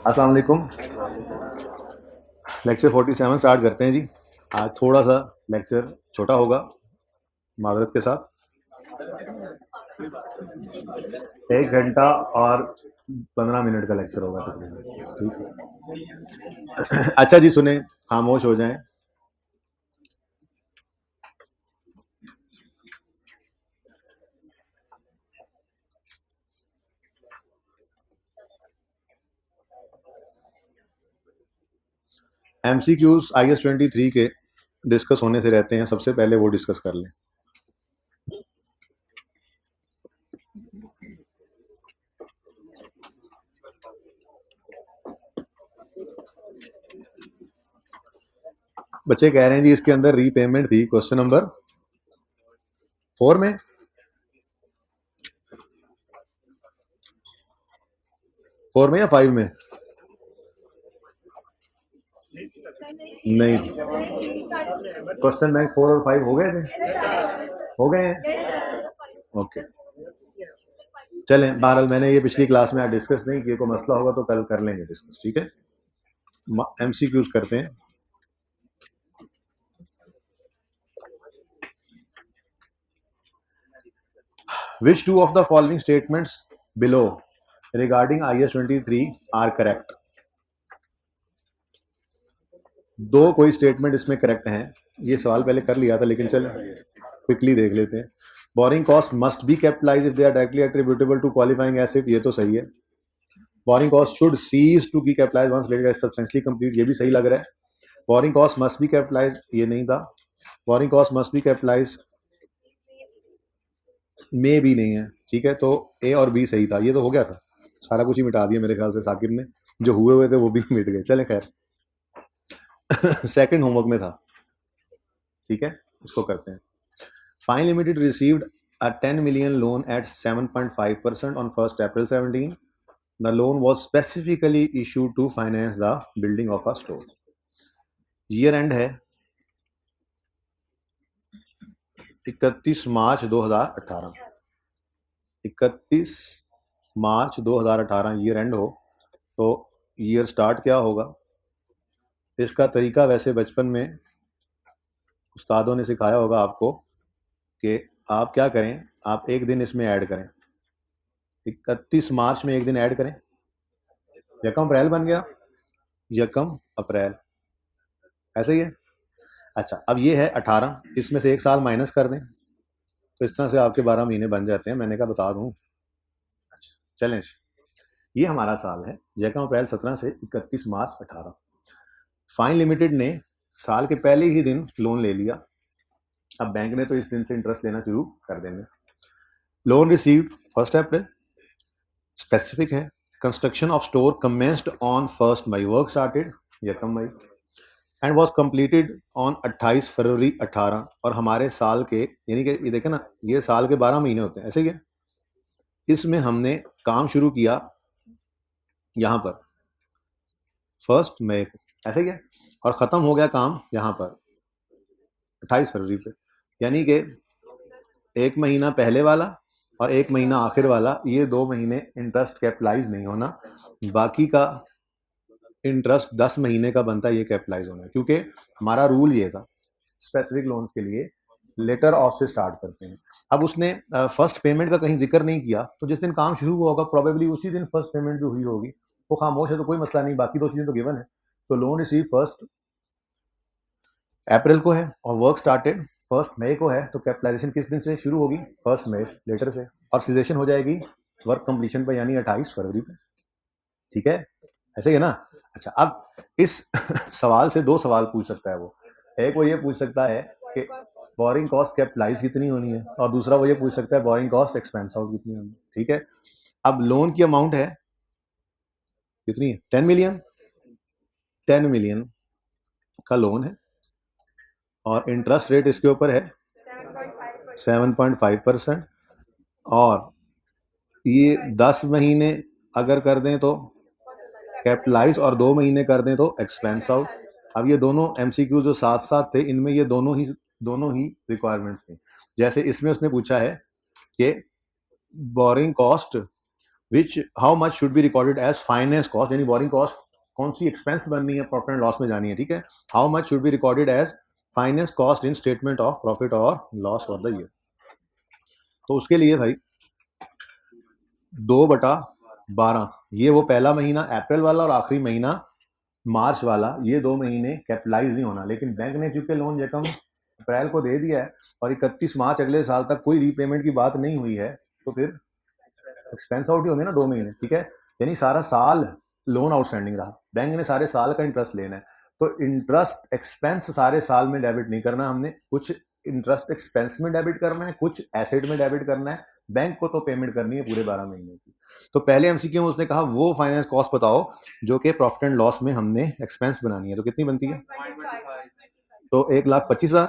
अस्सलाम वालेकुम। Lecture 47 start करते हैं जी। आज थोड़ा सा लेक्चर छोटा होगा, माजरत के साथ। 1 घंटा और 15 मिनट का लेक्चर होगा तकरीबन, ठीक है। अच्छा जी, सुने, खामोश हो जाएं। MCQs IS 23 के डिस्कस होने से रहते हैं, सबसे पहले वो डिस्कस कर लें। बच्चे कह रहे हैं जी इसके अंदर रीपेमेंट थी, क्वेश्चन नंबर 4 में। 4 में या 5 में? नहीं, क्वेश्चन बैंक 4 और 5 हो गए थे, हो गए हैं। ओके, चलें। बहरहाल मैंने ये पिछली क्लास में आज डिस्कस नहीं किया, कोई मसला होगा तो कल कर लेंगे डिस्कस, ठीक है। MCQs करते हैं। Which two of the following statements below regarding IS 23 are correct? दो कोई स्टेटमेंट इसमें करेक्ट हैं। ये सवाल पहले कर लिया था, लेकिन चलो क्विकली देख लेते हैं। Borrowing cost must be capitalised if they are directly attributable to qualifying asset, ये तो सही है। Borrowing cost should cease to be capitalised once related as substantially complete, ये भी सही लग रहा है। Borrowing cost must be capitalised, ये नहीं था। Borrowing cost must be capitalised में भी नहीं है, ठीक है। तो ए और बी सही था, ये तो हो गया था। सारा कुछ ही मिटा दिया मेरे ख्याल से साकिब ने, जो हुए थे वो भी मिट गए। चले खैर, सेकंड होमवर्क में था, ठीक है, इसको करते हैं। Fine limited received a 10 million loan at 7.5% on 1st April 17. The loan was specifically issued to finance the building of a store. Year end है 31 मार्च 2018। 31 मार्च 2018 ईयर एंड हो तो ईयर स्टार्ट क्या होगा? इसका तरीका वैसे बचपन में उस्तादों ने सिखाया होगा आपको कि आप क्या करें, आप एक दिन इसमें ऐड करें। 31 मार्च में एक दिन ऐड करें, यकम अप्रैल बन गया, यकम अप्रैल, ऐसे ही है। अच्छा, अब ये है 18, इसमें से एक साल माइनस कर दें तो इस तरह से आपके 12 महीने बन जाते हैं। मैंने कहा बता दूं। अच्छा चलें, ये हमारा साल है, यकम अप्रैल 17 से 31 मार्च 18। फाइन लिमिटेड ने साल के पहले ही दिन लोन ले लिया। अब बैंक ने तो इस दिन से इंटरेस्ट लेना शुरू कर देंगे। लोन रिसीव्ड 1 अप्रैल, स्पेसिफिक है। Construction of store commenced on 1 May, work started यकम May and was completed on 28 February 18। और हमारे साल के, यानी कि ये देखें ना, ये साल के 12 महीने होते हैं, ऐसे ही है। इसमें हमने काम शुरू किया यहाँ पर 1 मई को, ऐसे ही है, और ख़त्म हो गया काम यहाँ पर 28 फरवरी पे। यानी कि एक महीना पहले वाला और एक महीना आखिर वाला, ये 2 महीने इंटरेस्ट कैपिटलाइज नहीं होना, बाकी का इंटरेस्ट 10 महीने का बनता है, ये कैपिटलाइज होना है। क्योंकि हमारा रूल ये था, स्पेसिफिक लोन्स के लिए लेटर ऑफ से स्टार्ट करते हैं। अब उसने फर्स्ट पेमेंट का कहीं जिक्र नहीं किया, तो जिस दिन काम शुरू हुआ होगा प्रोबेबली उसी दिन फर्स्ट पेमेंट भी हुई होगी। वो खामोश है तो कोई मसला नहीं, बाकी दो चीज़ें तो गिवन है। तो लोन रिसीव 1 अप्रैल को है और वर्क स्टार्टेड 1 मई को है, तो कैपिटलाइजेशन किस दिन से शुरू होगी? 1 मई लेटर से, और सीजेशन हो जाएगी वर्क कंप्लीशन पे, यानी 28 फरवरी पे, ठीक है, ऐसे ही है ना। अच्छा, अब इस सवाल से 2 सवाल पूछ सकता है वो। एक वो ये पूछ सकता है कि बोरिंग कॉस्ट कैपिटलाइज कितनी होनी है, और दूसरा वो ये पूछ सकता है बोरिंग कॉस्ट एक्सपेंस आउट कितनी होनी है, ठीक है। अब लोन की अमाउंट है कितनी है? 10 मिलियन। 10 मिलियन का लोन है और इंटरेस्ट रेट इसके ऊपर है 7.5%, और ये 10 महीने अगर कर दें तो कैपिटलाइज और 2 महीने कर दें तो एक्सपेंस आउट। अब ये दोनों MCQ जो साथ साथ थे, इनमें ये दोनों ही रिक्वायरमेंट्स थी। जैसे इसमें उसने पूछा है कि borrowing cost which how much should be recorded as finance cost, यानी बोरिंग कॉस्ट कौन सी एक्सपेंस बननी है, प्रॉफिट एंड लॉस में जानी है, ठीक है। How much should be recorded as finance cost in statement of profit और लॉस फॉर द ईयर। तो उसके लिए भाई 2/12, ये वो पहला महीना अप्रैल वाला और आखिरी महीना मार्च वाला, ये 2 महीने कैपिटलाइज नहीं होना। लेकिन बैंक ने चूंकि लोन रकम अप्रैल को दे दिया है और 31 मार्च अगले साल तक कोई रीपेमेंट की बात नहीं हुई है, तो फिर एक्सपेंस आउट ही होंगे ना 2 महीने, ठीक है। यानी सारा साल लोन आउटस्टैंडिंग रहा, बैंक ने सारे साल का इंटरेस्ट लेना है, तो इंटरेस्ट एक्सपेंस सारे साल में डेबिट नहीं करना हमने, कुछ इंटरेस्ट एक्सपेंस में डेबिट करना है, कुछ एसेट में डेबिट करना है। बैंक को तो पेमेंट करनी है पूरे 12 महीने की। तो पहले एमसीक्यू में उसने कहा वो फाइनेंस कॉस्ट बताओ जो कि प्रॉफिट एंड लॉस में हमने एक्सपेंस बनानी है, तो कितनी बनती है? तो 1,25,000,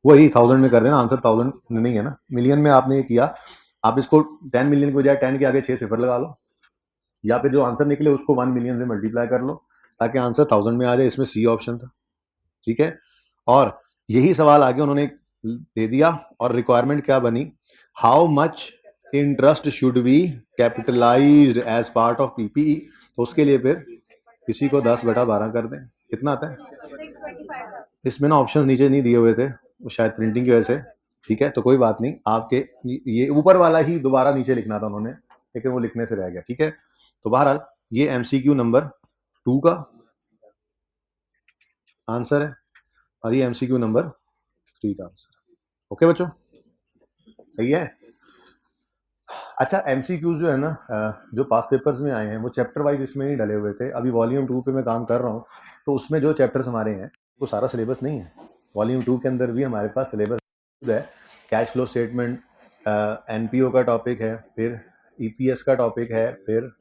वही 1000 में कर देना, आंसर 1000 नहीं है ना, मिलियन में आपने ये किया। आप इसको 10 मिलियन के बजाय 10 के आगे 6 सिफर लगा लो, या फिर जो आंसर निकले उसको 1 मिलियन से मल्टीप्लाई कर लो ताकि आंसर 1000 में आ जाए। इसमें सी ऑप्शन था, ठीक है। और यही सवाल आगे उन्होंने दे दिया और रिक्वायरमेंट क्या बनी, how much interest should be capitalised as part of PPE. तो उसके लिए फिर किसी को 10/12 कर दें, कितना आता है? इसमें ना ऑप्शन नीचे नहीं दिए हुए थे, शायद प्रिंटिंग की वजह से, ठीक है। तो कोई बात नहीं, आपके ये ऊपर वाला ही दोबारा नीचे लिखना था उन्होंने, लेकिन वो लिखने से रह गया, ठीक है। तो बहरहाल ये एमसीक्यू नंबर 2 का आंसर है और ये एमसीक्यू नंबर 3 का आंसर। ओके बच्चों, सही है। अच्छा, एमसीक्यूज जो है ना, जो पास पेपर्स में आए हैं वो चैप्टर वाइज इसमें नहीं डले हुए थे। अभी वॉल्यूम 2 पे मैं काम कर रहा हूँ, तो उसमें जो चैप्टर्स हमारे हैं वो सारा सिलेबस नहीं है। वॉल्यूम 2 के अंदर भी हमारे पास सिलेबस है। कैश फ्लो स्टेटमेंट, एनपीओ का टॉपिक है, फिर ईपीएस का टॉपिक है, फिर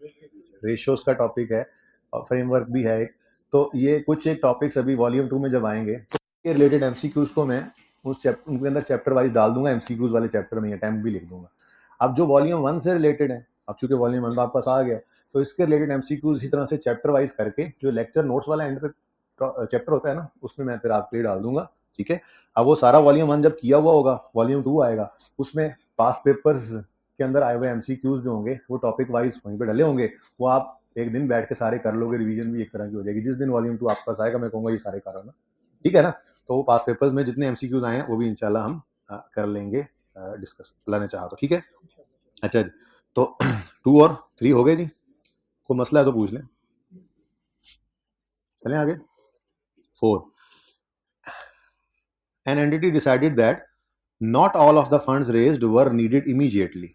रेशियोज का टॉपिक है, और फ्रेमवर्क भी है एक। तो ये कुछ एक टॉपिक्स अभी वॉल्यूम 2 में जब आएंगे तो ये रिलेटेड एमसीक्यूज को मैं उस चैप्टर उनके अंदर चैप्टर वाइज डाल दूंगा, एमसीक्यूज वाले चैप्टर में अटेम्प्ट भी लिख दूंगा। अब जो वॉल्यूम 1 से रिलेटेड है, अब चूंकि वॉल्यूम 1 आपके पास आ गया, तो इसके रिलेटेड एमसीक्यूज इसी तरह से चैप्टर वाइज करके जो लेक्चर नोट्स वाला एंड पे चैप्टर होता है ना, उसमें मैं फिर आपके लिए डाल दूंगा, ठीक है। अब वो सारा वॉल्यूम 1 जब किया हुआ होगा, वॉल्यूम 2 आएगा, उसमें पास पेपर्स के अंदर आए हुए एमसीक्यूज जो होंगे वो टॉपिक वाइज वहीं पे डले होंगे। वो आप एक दिन बैठ के सारे कर लोगे, रिवीजन भी एक तरह की हो जाएगी। जिस दिन वॉल्यूम 2 आपके पास आएगा मैं कहूंगा ये सारे करो ना, ठीक है ना। तो वो पास पेपर्स में जितने एमसीक्यूज आए हैं वो भी इंशाल्लाह हम कर लेंगे डिस्कस, लाने चाहा तो, ठीक है। अच्छा जी, तो 2 और 3 हो गए जी, कोई मसला है तो पूछ लें। चलें आगे। 4, an entity decided that not all of the funds raised were needed immediately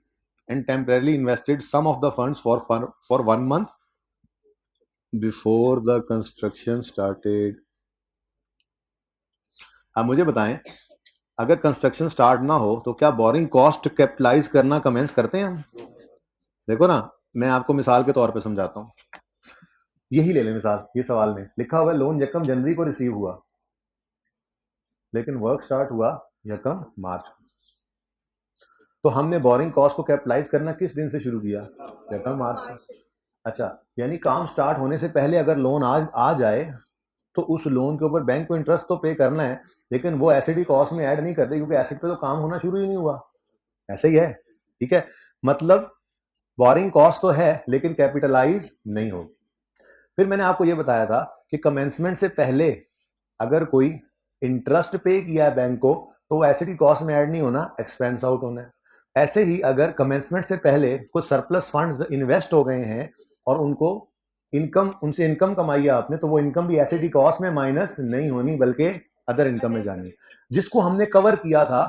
and temporarily invested some of the funds for 1 month before the construction started। अब मुझे बताएं, अगर कंस्ट्रक्शन स्टार्ट ना हो तो क्या बोरिंग कॉस्ट कैपिटलाइज करना commence करते हैं हम? देखो ना, मैं आपको मिसाल के तौर पे समझाता हूँ। यही ले लें मिसाल, ये सवाल में लिखा हुआ है लोन यकम जनवरी को रिसीव हुआ, लेकिन वर्क स्टार्ट हुआ यकम मार्च। तो हमने बोरिंग कॉस्ट को कैपिटलाइज करना किस दिन से शुरू किया? यकम मार्च से। अच्छा, यानी काम स्टार्ट होने से पहले अगर लोन आ जाए तो उस लोन के ऊपर बैंक को इंटरेस्ट तो पे करना है, लेकिन वो एसेट ही कॉस्ट में ऐड नहीं करते क्योंकि एसेट पे तो काम होना शुरू ही नहीं हुआ। ऐसे ही है, ठीक है। मतलब बोरिंग कॉस्ट तो है लेकिन कैपिटलाइज नहीं होगी। फिर मैंने आपको यह बताया था कि कमेंसमेंट से पहले अगर कोई इंटरेस्ट पे किया है बैंक को तो वो एसेट की कॉस्ट में ऐड नहीं होना, एक्सपेंस आउट होना है। ऐसे ही अगर कमेंसमेंट से पहले कुछ सरप्लस फंड्स इन्वेस्ट हो गए हैं और उनको इनकम, उनसे इनकम कमाई है आपने, तो वो इनकम भी एसेट की कॉस्ट में माइनस नहीं होनी बल्कि अदर इनकम में जानी, जिसको हमने कवर किया था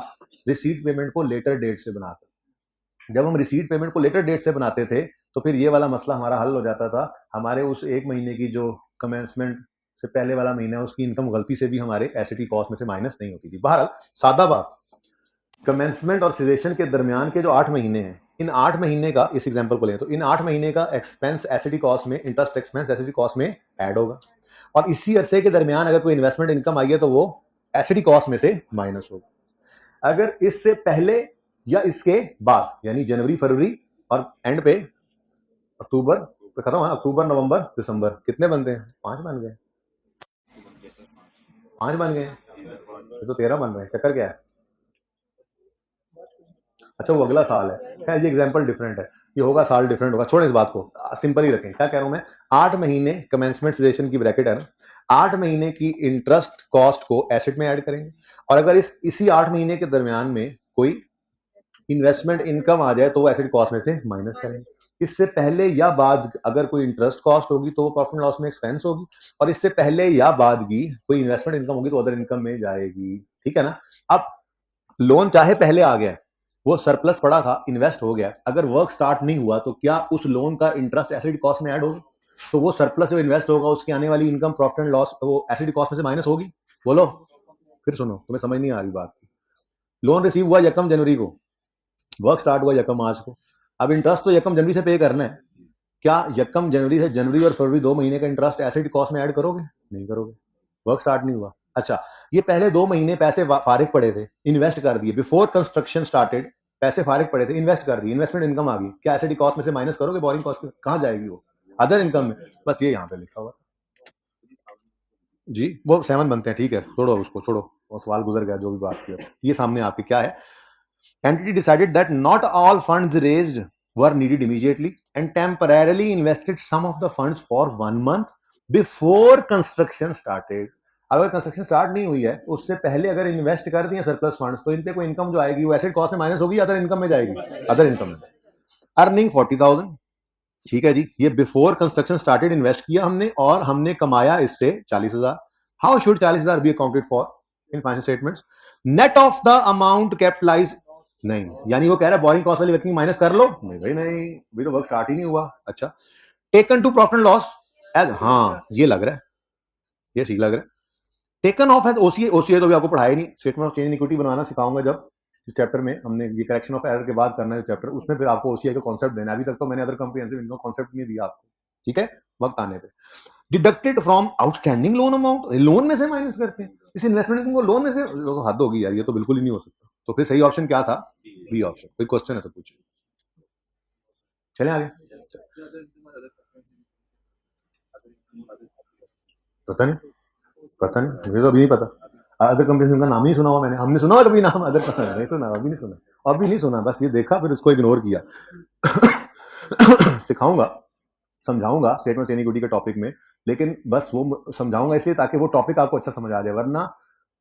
रिसीट पेमेंट को लेटर डेट से बनाकर। जब हम रिसीट पेमेंट को लेटर डेट से बनाते थे तो फिर ये वाला मसला हमारा हल हो जाता था। हमारे उस एक महीने की जो कमेंसमेंट से पहले वाला महीना है उसकी इनकम गलती से भी हमारे एसेट की कॉस्ट में से माइनस नहीं होती थी। बहरहाल सादा बात, कमेंसमेंट और सीजेशन के दरमियान के जो 8 महीने हैं, इन 8 महीने का, इस एग्जांपल को लें तो इन 8 महीने का एक्सपेंस एसेट कॉस्ट में, इंटरेस्ट एक्सपेंस एसेट कॉस्ट में ऐड होगा, और इसी अरसे के दरमियान अगर कोई इन्वेस्टमेंट इनकम आई है तो वो एसेट कॉस्ट में से माइनस होगा। अगर इससे पहले या इसके बाद, यानी जनवरी फरवरी और एंड पे अक्टूबर पे खत्म है, अक्टूबर नवंबर दिसंबर, कितने बनते हैं? 5 बन गए, 5 बन गए, तो 13 बन रहे हैं। चक्कर क्या है? अच्छा, वो अगला साल है, खैर ये एग्जांपल डिफरेंट है। ये होगा साल डिफरेंट होगा, छोड़े इस बात को, सिंपल ही रखें। क्या कह रहा हूं मैं, 8 महीने कमेंसमेंट सेशन की ब्रैकेट है ना, 8 महीने की इंटरेस्ट कॉस्ट को एसेट में ऐड करेंगे, और अगर इसी 8 महीने के दरमियान में कोई इन्वेस्टमेंट इनकम आ जाए तो वो एसेट कॉस्ट में से माइनस करेंगे। इससे पहले या बाद अगर कोई इंटरेस्ट कॉस्ट होगी तो वो प्रॉफिट एंड लॉस में एक्सपेंस होगी, और इससे पहले या बाद की कोई इन्वेस्टमेंट इनकम होगी तो अदर इनकम में जाएगी। ठीक है ना। अब लोन चाहे पहले आ गया, वो सरप्लस पड़ा था, इन्वेस्ट हो गया, अगर वर्क स्टार्ट नहीं हुआ तो क्या उस लोन का इंटरेस्ट एसेट कॉस्ट में ऐड होगी? तो वो सरप्लस जो इन्वेस्ट होगा उसकी आने वाली इनकम प्रॉफिट एंड लॉस वो एसेट कॉस्ट में से माइनस होगी। बोलो फिर, सुनो तुम्हें समझ नहीं आ रही बात। लोन रिसीव हुआ 1 जनवरी को, वर्क स्टार्ट हुआ 1 मार्च को, अब इंटरेस्ट तो 1 जनवरी से पे करना है, क्या 1 जनवरी से जनवरी और फरवरी 2 महीने का इंटरेस्ट एसेट कॉस्ट में ऐड करोगे? नहीं करोगे, वर्क स्टार्ट नहीं हुआ। अच्छा, ये पहले 2 महीने पैसे फारिग पड़े थे, इन्वेस्ट कर दिए, बिफोर कंस्ट्रक्शन स्टार्टेड पैसे फारिग पड़े थे, इन्वेस्ट कर दिए, इन्वेस्टमेंट इनकम आ गई, क्या एसेट कॉस्ट में से माइनस करोगे? बोरिंग कॉस्ट कहां जाएगी? वो अदर इनकम में। बस ये यहाँ पे लिखा हुआ जी, वो 7 बनते हैं। ठीक है, छोड़ो उसको, छोड़ो, वो सवाल गुजर गया, जो भी बात की। ये सामने आपके क्या है, entity decided that not all funds raised were needed immediately and temporarily invested some of the funds for 1 month before construction started। अगर कंस्ट्रक्शन स्टार्ट नहीं हुई है उससे पहले अगर इन्वेस्ट कर दिए सरप्लस फंड्स तो इन पे कोई इनकम जो आएगी वो एसेट कॉस्ट में माइनस होगी, अदर इनकम में जाएगी, अदर इनकम में। अर्निंग 40,000, ठीक है जी, ये बिफोर कंस्ट्रक्शन स्टार्टेड इन्वेस्ट किया हमने और हमने कमाया इससे 40,000। How should 40,000 be accounted for in financial statements? Net of the amount capitalise, नहीं, यानी वो कह रहा है बोरिंग कॉस्ट वाली वर्किंग माइनस कर लो, नहीं भाई नहीं, अभी तो वर्क स्टार्ट ही नहीं हुआ। अच्छा, taken to profit and loss as, हाँ ये लग रहा है, ये ठीक लग रहा है। Taken of as OCA, OCA तो भी आपको पढ़ाया नहीं, statement of change in equity बनवाना सिखाऊंगा जब इस चैप्टर में, हमने ये करेक्शन ऑफ एरर के बाद करना है चैप्टर, उसमें फिर आपको ओसीए का कॉन्सेप्ट देना है। अभी तक तो मैंने अदर कॉम्प्रिहेंसिव इनकम कॉन्सेप्ट नहीं दिया आपको, ठीक है, वक्त आने पे। Deducted from outstanding loan amount, loan में से माइनस करते हैं इस इन्वेस्टमेंट इनकम को, लोन में से, तो हद होगी यार, ये तो बिल्कुल ही नहीं हो सकता। तो फिर सही ऑप्शन क्या था? B option. कोई क्वेश्चन है तो पूछिए, चलें आगे। पता नहीं, पता नहीं, मुझे तो अभी नहीं पता, अदर कंपनी का नाम नहीं सुना हुआ मैंने, हमने सुना कभी नाम अदर का? नहीं सुना, अभी नहीं सुना, अभी नहीं सुना, बस ये देखा फिर उसको इग्नोर किया। सिखाऊंगा, समझाऊंगा स्टेटमेंट ऑफ इक्विटी के टॉपिक में, लेकिन बस वो समझाऊंगा इसलिए ताकि वो टॉपिक आपको अच्छा समझ आ जाए, वरना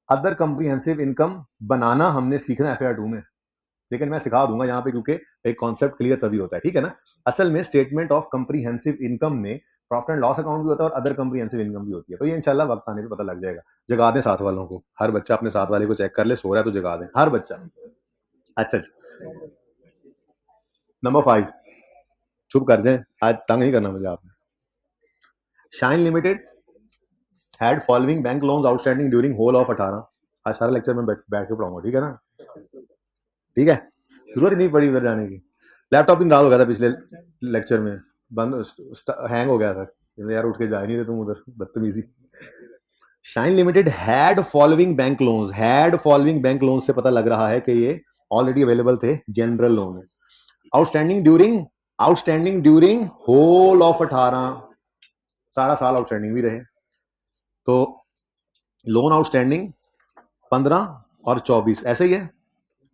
अदर कंप्रीहेंसिव इनकम बनाना हमने सीखना FAR 2 में, लेकिन मैं सिखा दूंगा यहाँ पे क्योंकि एक कॉन्सेप्ट क्लियर तभी होता है, ठीक है ना। असल में स्टेटमेंट ऑफ कंप्रीहेंसिव इनकम में प्रॉफिट एंड लॉस अकाउंट भी होता है और अदर कंप्रीहेंसिव इनकम भी होती है, तो ये इंशाल्लाह वक्त आने पे पता लग जाएगा। जगा दें साथ वालों को, हर बच्चा अपने साथ वाले को चेक कर ले, सो रहा है तो जगा दें हर बच्चा। अच्छा अच्छा, नंबर 5, चुप कर जाए, आज तंग नहीं करना मुझे आपने। Shine limited had following bank loans outstanding during whole of 18। आज सारा लेक्चर में बैठ के पढ़ाऊंगा, ठीक है ना, ठीक है, जरूरत ही नहीं पड़ी उधर जाने की। लैपटॉप भी नाराज हो गया था पिछले लेक्चर में, बंद हैंग हो गया था यार, उठ के जा नहीं रहे तुम उधर, बदतमीजी। Shine limited had following bank loans, had following bank loans से पता लग रहा है कि ये ऑलरेडी अवेलेबल थे, जनरल लोन है। आउटस्टैंडिंग ड्यूरिंग होल ऑफ 18, सारा साल आउटस्टैंडिंग भी रहे, तो लोन आउटस्टैंडिंग 15 और 24 ऐसे ही है,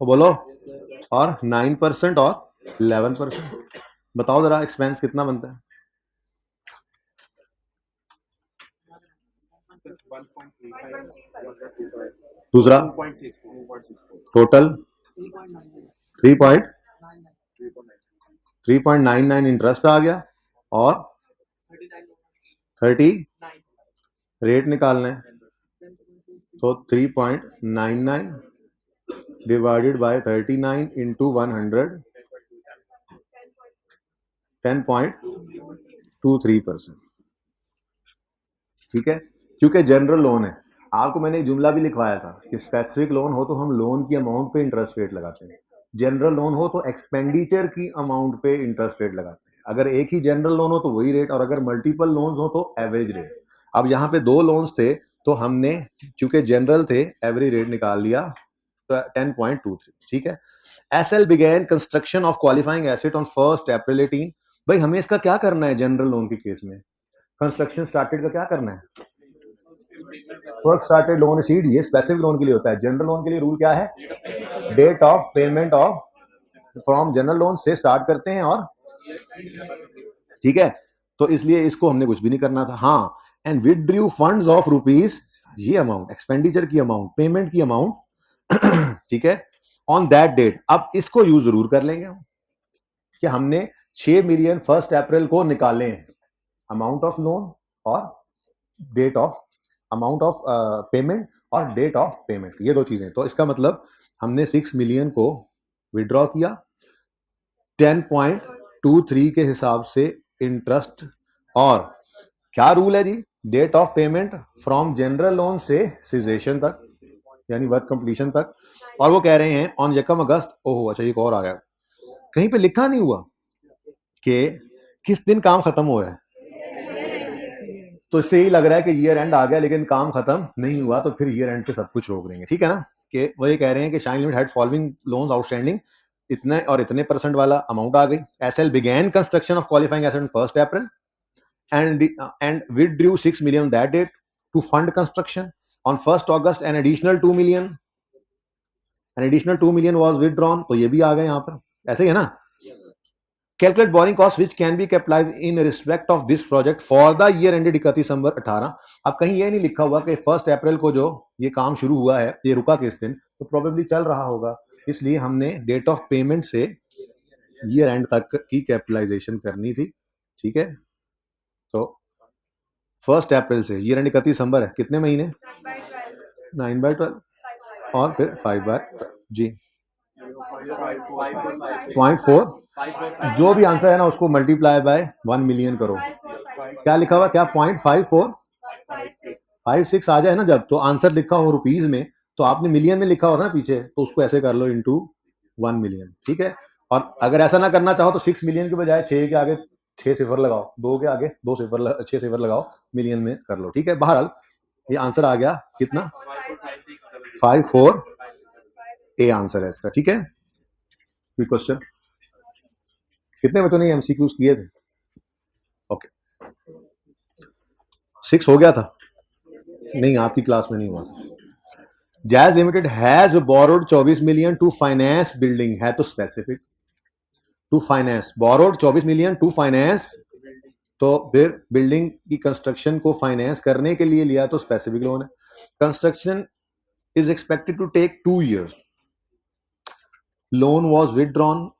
तो बोलो, और 9% और 11%। बताओ जरा एक्सपेंस कितना बनता है? दूसरा टोटल 3.99 इंटरेस्ट आ गया, और 30 रेट निकालना है, तो 3.99 डिवाइडेड बाय 39 इंटू 100, 10.23%, ठीक है, क्योंकि जनरल लोन है। आपको मैंने एक जुमला भी लिखवाया था कि स्पेसिफिक लोन हो तो हम लोन की अमाउंट पे इंटरेस्ट रेट लगाते हैं, जनरल लोन हो तो एक्सपेंडिचर की अमाउंट पे इंटरेस्ट रेट लगाते हैं। अगर एक ही जनरल लोन हो तो वही रेट, और अगर मल्टीपल लोन्स हो तो एवरेज रेट। अब यहाँ पे 2 लोन्स थे तो हमने चूंकि जनरल थे एवरेज रेट निकाल लिया, तो 10.23, ठीक है। SL began construction of qualifying asset on 1 April 18। भाई हमें इसका क्या करना है जनरल लोन के केस में? कंस्ट्रक्शन स्टार्टेड का क्या करना है? वर्क स्टार्टेड लोन शीट, ये स्पेसिफिक लोन के लिए होता है। जनरल लोन के लिए रूल क्या है? Date of payment of from general loan से स्टार्ट करते हैं और ठीक है, तो इसलिए इसको हमने कुछ भी नहीं करना था। हाँ, and withdrew funds of rupees, ये अमाउंट एक्सपेंडिचर की अमाउंट, पेमेंट की अमाउंट, ठीक है, ऑन दैट डेट। अब इसको यूज जरूर कर लेंगे हम कि हमने 6 मिलियन 1 अप्रैल को निकाले हैं, अमाउंट ऑफ लोन और date of amount of payment और डेट ऑफ पेमेंट, ये दो चीजें। तो इसका मतलब हमने 6 मिलियन को विड्रॉ किया, 10.23 के हिसाब से इंटरेस्ट, और क्या रूल है जी, date of payment from general loan से सिजेशन तक, यानी वर्क कंप्लीशन तक। और वो कह रहे हैं ऑन यकम अगस्त, ओहो अच्छा एक और आ गया, कहीं पे लिखा नहीं हुआ कि किस दिन काम खत्म हो रहा है, तो इससे ही लग रहा है कि ईयर एंड आ गया लेकिन काम खत्म नहीं हुआ, तो फिर ईयर एंड पे सब कुछ रोक देंगे, ठीक है ना। कि वो ये कह रहे हैं कि Shine limit had following loans outstanding, इतने और इतने परसेंट वाला अमाउंट आ गई। SL began construction of qualifying asset on 1 April and withdrew 6 million on that date to fund construction. On 1st August an additional 2 million was withdrawn, तो ये भी आ गए यहाँ पर, ऐसे ही है ना। Calculate borrowing cost which can be capitalized in respect of this project for the year ended 31 दिसंबर 18। अब कहीं ये नहीं लिखा हुआ कि 1 अप्रैल को जो ये काम शुरू हुआ है ये रुका किस दिन, तो प्रोबेबली चल रहा होगा, इसलिए हमने डेट ऑफ पेमेंट से ईयर एंड तक की कैपिटलाइजेशन करनी थी, ठीक है। तो 1 अप्रैल से ईयर एंड 31 दिसंबर है, कितने महीने, 9/12 और फिर 5/12 जी, 0.4, जो भी आंसर है ना उसको मल्टीप्लाई बाय 1 मिलियन करो। क्या लिखा हुआ, क्या 0.5456 आ जाए ना जब, तो आंसर लिखा हो रुपीज में, तो आपने मिलियन में लिखा होता ना पीछे, तो उसको ऐसे कर लो इंटू 1 मिलियन, ठीक है। और अगर ऐसा ना करना चाहो तो 6 मिलियन के बजाय 6 के आगे 6 सिफर लगाओ, 2 के आगे 2 सिफर 6 सिफर लगाओ, मिलियन में कर लो, ठीक है। बहरहाल ये आंसर आ गया कितना, 54 ए आंसर है इसका, ठीक है। कोई क्वेश्चन, कितने बच्चों ने एमसीक्यूज किए थे, ओके 6 हो गया था, नहीं आपकी क्लास में नहीं हुआ। Jazz limited has borrowed 24 million to finance building, है तो specific, to finance borrowed 24 million to finance, तो फिर बिल्डिंग की कंस्ट्रक्शन को फाइनेंस करने के लिए लिया तो स्पेसिफिक लोन है। Construction is expected to take 2 years, loan was withdrawn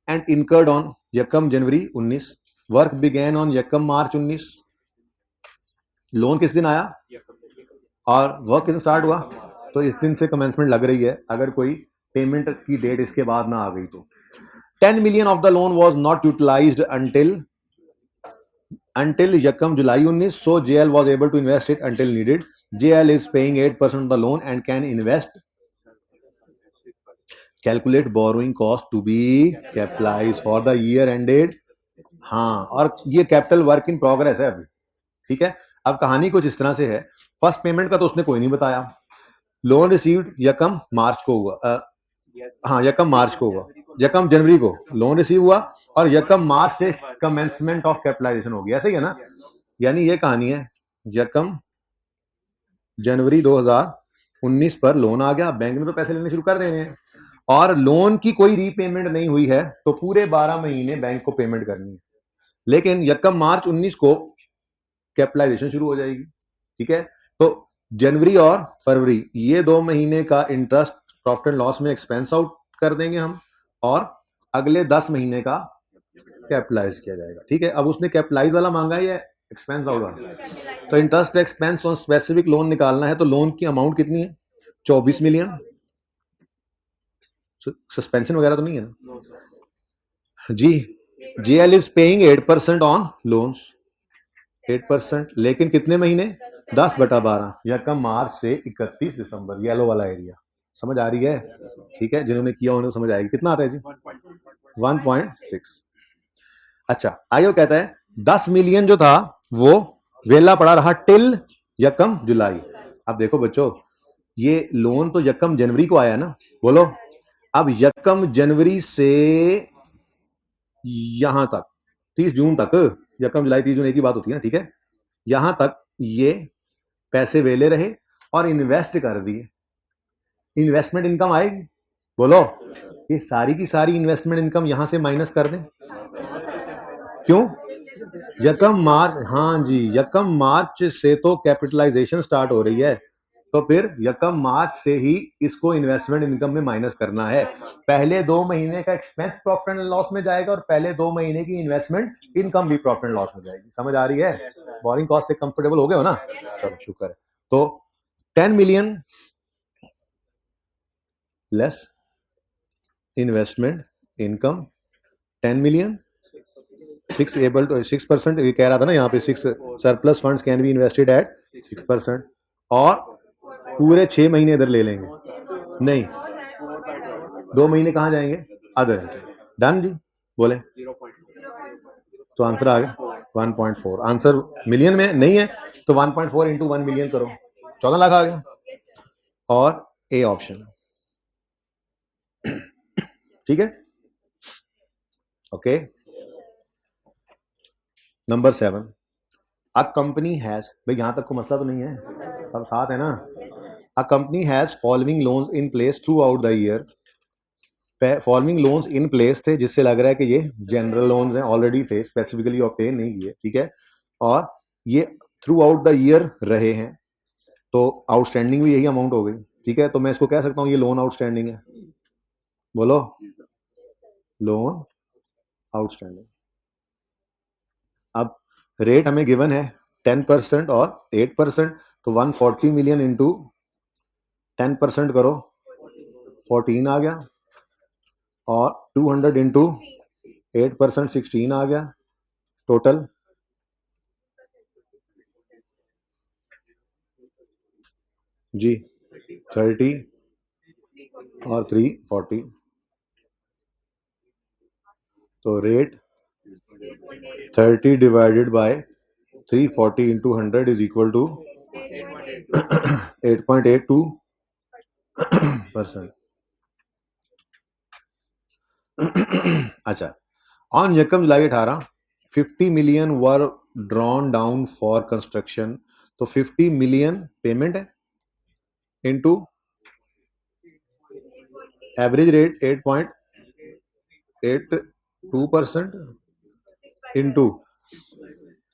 and incurred on यकम जनवरी 19, वर्क बिगैन ऑन यकम मार्च 19, लोन किस दिन आया और वर्क किस दिन स्टार्ट हुआ, तो इस दिन से कमेंसमेंट लग रही है, अगर कोई पेमेंट की डेट इसके बाद ना आ गई तो। 10 million of the loan was not utilized until Yakam July 19, so JL was able to invest it until needed. JL is paying 8% of the loan and can invest. Calculate borrowing cost to be capitalized for the year ended. हाँ, और ये capital work in progress है अभी, ठीक है। अब कहानी कुछ इस तरह से है, फर्स्ट पेमेंट का तो उसने कोई नहीं बताया, लोन रिसीव्ड यकम मार्च को हुआ, हाँ यकम मार्च को हुआ, यकम जनवरी को लोन रिसीव हुआ और यकम मार्च से कमेंसमेंट ऑफ कैपिटलाइजेशन हो गया, ऐसा ही है ना। यानी ये कहानी है, यकम जनवरी 2019 पर लोन आ गया, बैंक में तो पैसे लेने शुरू कर देने हैं, और लोन की कोई रीपेमेंट नहीं हुई है तो पूरे 12 महीने बैंक को पेमेंट करनी है, लेकिन यकम मार्च 19 को कैपिटलाइजेशन शुरू हो जाएगी, ठीक है। तो जनवरी और फरवरी ये 2 महीने का इंटरेस्ट प्रॉफिट एंड लॉस में एक्सपेंस आउट कर देंगे हम, और अगले 10 महीने का कैपिटलाइज किया जाएगा, ठीक है। अब उसने कैपिटलाइज वाला मांगा है या एक्सपेंस आउट वाला, तो interest expense on specific loan निकालना है, तो लोन की अमाउंट कितनी है, 24 मिलियन, सस्पेंशन वगैरह तो नहीं है ना जी। JL is paying 8% on loans, 8%, लेकिन कितने महीने, 10/12, यकम मार्च से 31 दिसंबर, येलो वाला एरिया, समझ आ रही है, ठीक है। जिन्होंने किया उन्हें समझ आएगी। कितना आता है जी, 1.6। अच्छा, आयो कहता है 10 मिलियन जो था वो वेला पड़ा रहा टिल यकम जुलाई। अब देखो बच्चों, ये लोन तो यकम जनवरी को आया ना, बोलो। अब यकम जनवरी से यहां तक 30 जून तक, यकम जुलाई 30 जून एक ही बात होती है ना, ठीक है। यहां तक ये पैसे वेले रहे और इन्वेस्ट कर दिए, इन्वेस्टमेंट इनकम आएगी, बोलो। ये सारी की सारी इन्वेस्टमेंट इनकम यहां से माइनस कर दें, क्यों? यकम मार्च, हाँ जी, यकम मार्च से तो कैपिटलाइजेशन स्टार्ट हो रही है, तो फिर यकम मार्च से ही इसको इन्वेस्टमेंट इनकम में माइनस करना है। पहले 2 महीने का एक्सपेंस प्रॉफिट एंड लॉस में जाएगा और पहले 2 महीने की इन्वेस्टमेंट इनकम भी प्रॉफिट एंड लॉस में जाएगी। समझ आ रही है? बोरिंग कॉस्ट से कंफर्टेबल हो गए हो ना? चलो शुक्र है। तो 10 million less investment income 10 million 6 able to 6%, ये कह रहा था ना यहाँ पे 6 surplus funds can be invested at 6%, और पूरे 6 महीने इधर ले लेंगे। नहीं, 2 महीने कहाँ जाएंगे? अदर। डन जी, बोले तो आंसर आ गया 1.4। आंसर मिलियन में नहीं है तो 1.4 इंटू 1 मिलियन करो, 14 लाख आ गया। और ए ऑप्शन, ठीक है। Okay, number 7, a company has, भाई यहां तक को मसला तो नहीं है, सब साथ है ना। A company has following loans in place through out the year. Following loans in place थे, जिससे लग रहा है कि ये जनरल लोन्स हैं, ऑलरेडी थे, स्पेसिफिकली ऑब्टेन नहीं किए, ठीक है। और ये थ्रू आउट द ईयर रहे हैं, तो आउटस्टैंडिंग भी यही अमाउंट हो गई, ठीक है। तो मैं इसको कह सकता हूँ ये लोन आउटस्टैंडिंग है। बोलो, लोन आउटस्टैंडिंग। अब रेट हमें गिवन है 10% और 8%, तो 140 मिलियन इंटू 10% करो, 14 आ गया, और 200 इंटू 8% 16 आ गया, टोटल जी 30 और 340। तो rate 30 divided by 340 into 100 is equal to 8.82%। अच्छा, ऑन यकम July 18 50 million were drawn down for construction, तो 50 मिलियन पेमेंट है इनटू एवरेज रेट 8.82% इनटू,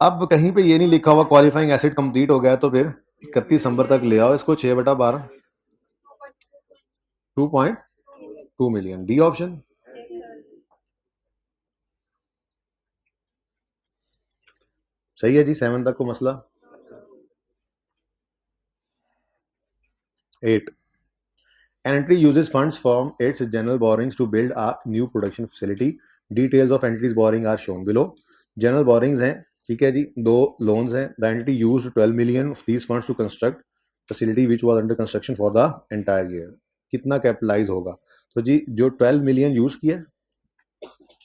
अब कहीं पे ये नहीं लिखा हुआ क्वालिफाइंग एसिड कंप्लीट हो गया, तो फिर 31 दिसंबर तक ले आओ इसको, 6/12 2.2 मिलियन, डी ऑप्शन। सही है जी, 7 तक को मसला। 8, an entity uses funds from its general borrowings to build a new production facility. Details of entity's borrowing are shown below. General borrowings हैं, ठीक है जी, 2 loans हैं। The entity used 12 million of these funds to construct facility which was under construction for the entire year. कितना capitalise होगा? तो जी जो 12 million use किया,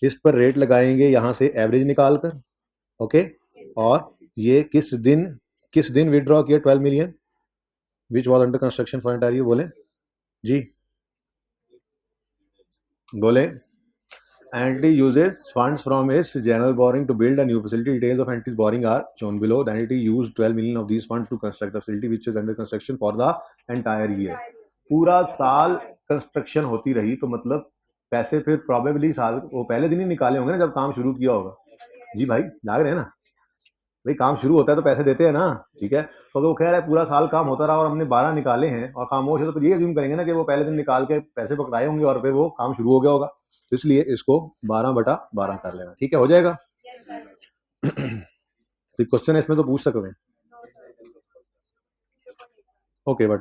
इस पर रेट लगाएंगे यहाँ से एवरेज निकाल कर, ओके। और ये किस दिन विड्रॉ किया 12 million which was under construction for entire year? बोले जी, बोले। Entity uses funds from its general borrowing to build a new facility. Details of entity's borrowing are shown below. The entity used 12 million of these funds to construct the facility which is under construction for the entire year. पूरा साल construction होती रही, तो मतलब पैसे फिर probably साल वो पहले दिन ही निकाले होंगे ना जब काम शुरू किया होगा। जी भाई जाग रहे हैं ना, भाई काम शुरू होता है तो पैसे देते हैं ना, ठीक है। तो अगर वो कह रहा है पूरा साल काम होता रहा और हमने 12 निकाले हैं और खामोश है, तो ये अज्यूम करेंगे ना कि वो पहले दिन निकाल के पैसे पकड़ाए होंगे और फिर वो काम शुरू हो गया होगा। तो इसलिए इसको 12/12 कर लेना, ठीक है, हो जाएगा। तो क्वेश्चन है इसमें तो पूछ सकते हैं, ओके बट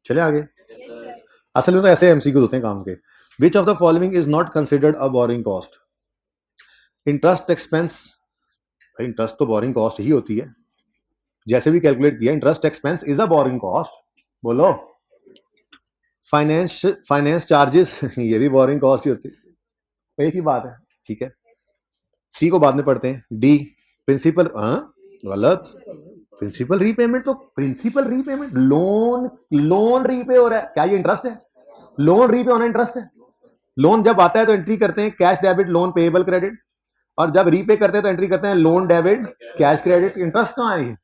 चले आगे। असल में तो ऐसे एमसीक्यूज होते हैं काम के। विच of the following is not considered a borrowing cost? Interest expense, interest तो बोरिंग कॉस्ट ही होती है, जैसे भी कैलकुलेट किया, interest expense is a borrowing cost. बोलो, फाइनेंस चार्जेस ये भी बोरिंग कॉस्ट ही होती है, एक ही बात है, ठीक है। सी को बाद में पढ़ते हैं। डी, प्रिंसिपल, गलत। प्रिंसिपल रीपेमेंट, तो प्रिंसिपल रीपेमेंट लोन रीपे हो रहा है, क्या ये इंटरेस्ट है? लोन रीपे होना इंटरेस्ट है? लोन जब आता है तो एंट्री करते हैं cash debit loan payable credit, और जब रीपे करते हैं तो एंट्री करते हैं loan debit cash credit. Interest कहाँ है?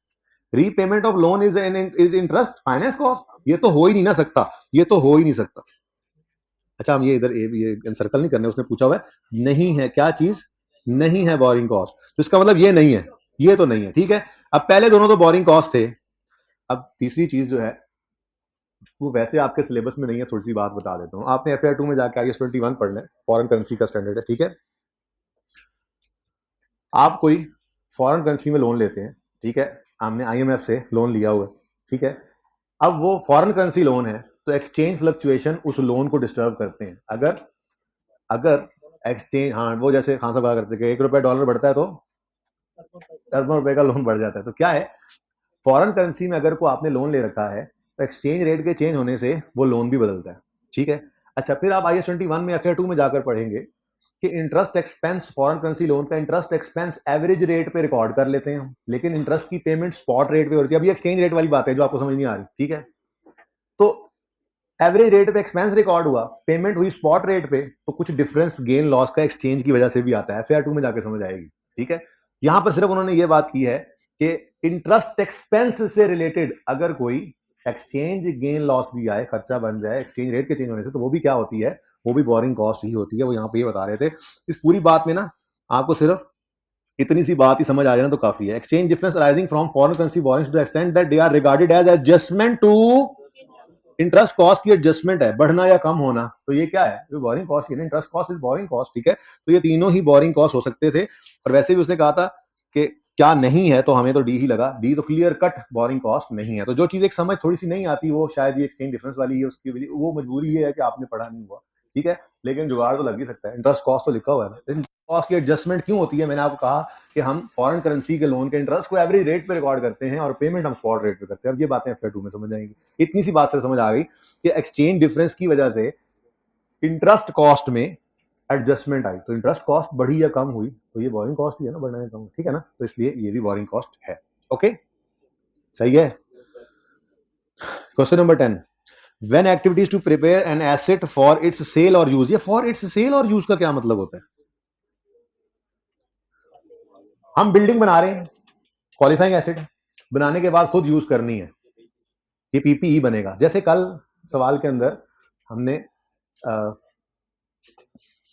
Repayment of loan is interest finance cost, ये तो हो ही नहीं ना सकता, ये तो हो ही नहीं सकता। अच्छा, हम ये इधर ये सर्कल नहीं करने, उसने पूछा हुआ है नहीं है क्या चीज, नहीं है बोरिंग कॉस्ट, तो इसका मतलब ये नहीं है, ये तो नहीं है, ठीक है। अब पहले दोनों तो बोरिंग कॉस्ट थे। अब तीसरी चीज जो है वो वैसे आपके सिलेबस में नहीं है, थोड़ी सी बात बता देता हूँ। आपने FAR 2 में जाके IS 21 पढ़ लें, फॉरेन करेंसी का स्टैंडर्ड है, ठीक है। आप कोई फॉरेन करेंसी में लोन लेते हैं, ठीक है, आपने IMF से लोन लिया हुआ है, ठीक है। अब वो फॉरेन करेंसी लोन है, तो एक्सचेंज फ्लक्चुएशन उस लोन को डिस्टर्ब करते हैं। अगर अगर एक्सचेंज, हाँ, वो जैसे खान साहब कहा करते कि $1 बढ़ता है तो अरबों रुपए का लोन बढ़ जाता है। तो क्या है, फॉरेन करेंसी में अगर को आपने लोन ले रखा है तो एक्सचेंज रेट के चेंज होने से वो लोन भी बदलता है, ठीक है। अच्छा, फिर आप IS 21 में FAR 2 में जाकर पढ़ेंगे कि interest expense, foreign currency loan का इंटरेस्ट एक्सपेंस एवरेज रेट पे रिकॉर्ड कर लेते हैं, लेकिन इंटरेस्ट की पेमेंट स्पॉट रेट पे होती है। अभी एक्सचेंज रेट वाली बात है जो आपको समझ नहीं आ रही, ठीक है। तो एवरेज रेट पे एक्सपेंस रिकॉर्ड हुआ, पेमेंट हुई स्पॉट रेट पे, तो कुछ डिफरेंस गेन लॉस का एक्सचेंज की वजह से भी आता है, FAR 2 में जाके समझ आएगी, ठीक है। यहां पर सिर्फ उन्होंने ये बात की है कि इंटरेस्ट एक्सपेंस से रिलेटेड अगर कोई एक्सचेंज गेन लॉस भी आए, खर्चा बन जाए एक्सचेंज रेट के चेंज होने से, तो वो भी क्या होती है, वो भी बोरिंग कॉस्ट ही होती है। वो यहाँ पे ये बता रहे थे। इस पूरी बात में ना आपको सिर्फ इतनी सी बात ही समझ आ जाए तो काफी है। Exchange difference arising from foreign currency borrowings to extent that they are regarded as adjustment to interest cost की एडजस्टमेंट है, बढ़ना या कम होना। तो ये क्या है, जो बोरिंग कॉस्ट है, interest cost is borrowing cost, ठीक है। तो ये तीनों ही बोरिंग कॉस्ट हो सकते थे। और वैसे भी उसने कहा था कि क्या नहीं है, तो हमें तो डी ही लगा, डी तो क्लियर कट बोरिंग कॉस्ट नहीं है। तो जो चीज एक समझ थोड़ी सी नहीं आती, वो शायद ये एक्सचेंज डिफरेंस वाली है, उसकी वो मजबूरी ये है कि आपने पढ़ा नहीं हुआ, ठीक है। लेकिन जुगाड़ तो लग ही सकता है, इंटरेस्ट कॉस्ट तो लिखा हुआ है ना। लेकिन कॉस्ट की एडजस्टमेंट क्यों होती है, मैंने आपको कहा कि हम फॉरेन करेंसी के लोन के इंटरेस्ट को एवरेज रेट पे रिकॉर्ड करते हैं और पेमेंट हम स्पॉट रेट पे करते हैं। अब ये बातें FAR 2 में समझ आएंगी। इतनी सी बात से समझ आ गई कि एक्सचेंज डिफरेंस की वजह से इंटरेस्ट कॉस्ट में एडजस्टमेंट आई, तो इंटरेस्ट कॉस्ट बढ़ी या कम हुई, तो ये बोरिंग कॉस्ट ही है ना, बढ़ना या कम, ठीक है ना। तो इसलिए ये भी बोरिंग कॉस्ट है। ओके, सही है। Question number 10, when activities to prepare an asset for its sale or use. ये for its sale or use का क्या मतलब होता है? हम बिल्डिंग बना रहे हैं, क्वालिफाइंग एसेट बनाने के बाद खुद यूज करनी है, ये PPE बनेगा। जैसे कल सवाल के अंदर हमने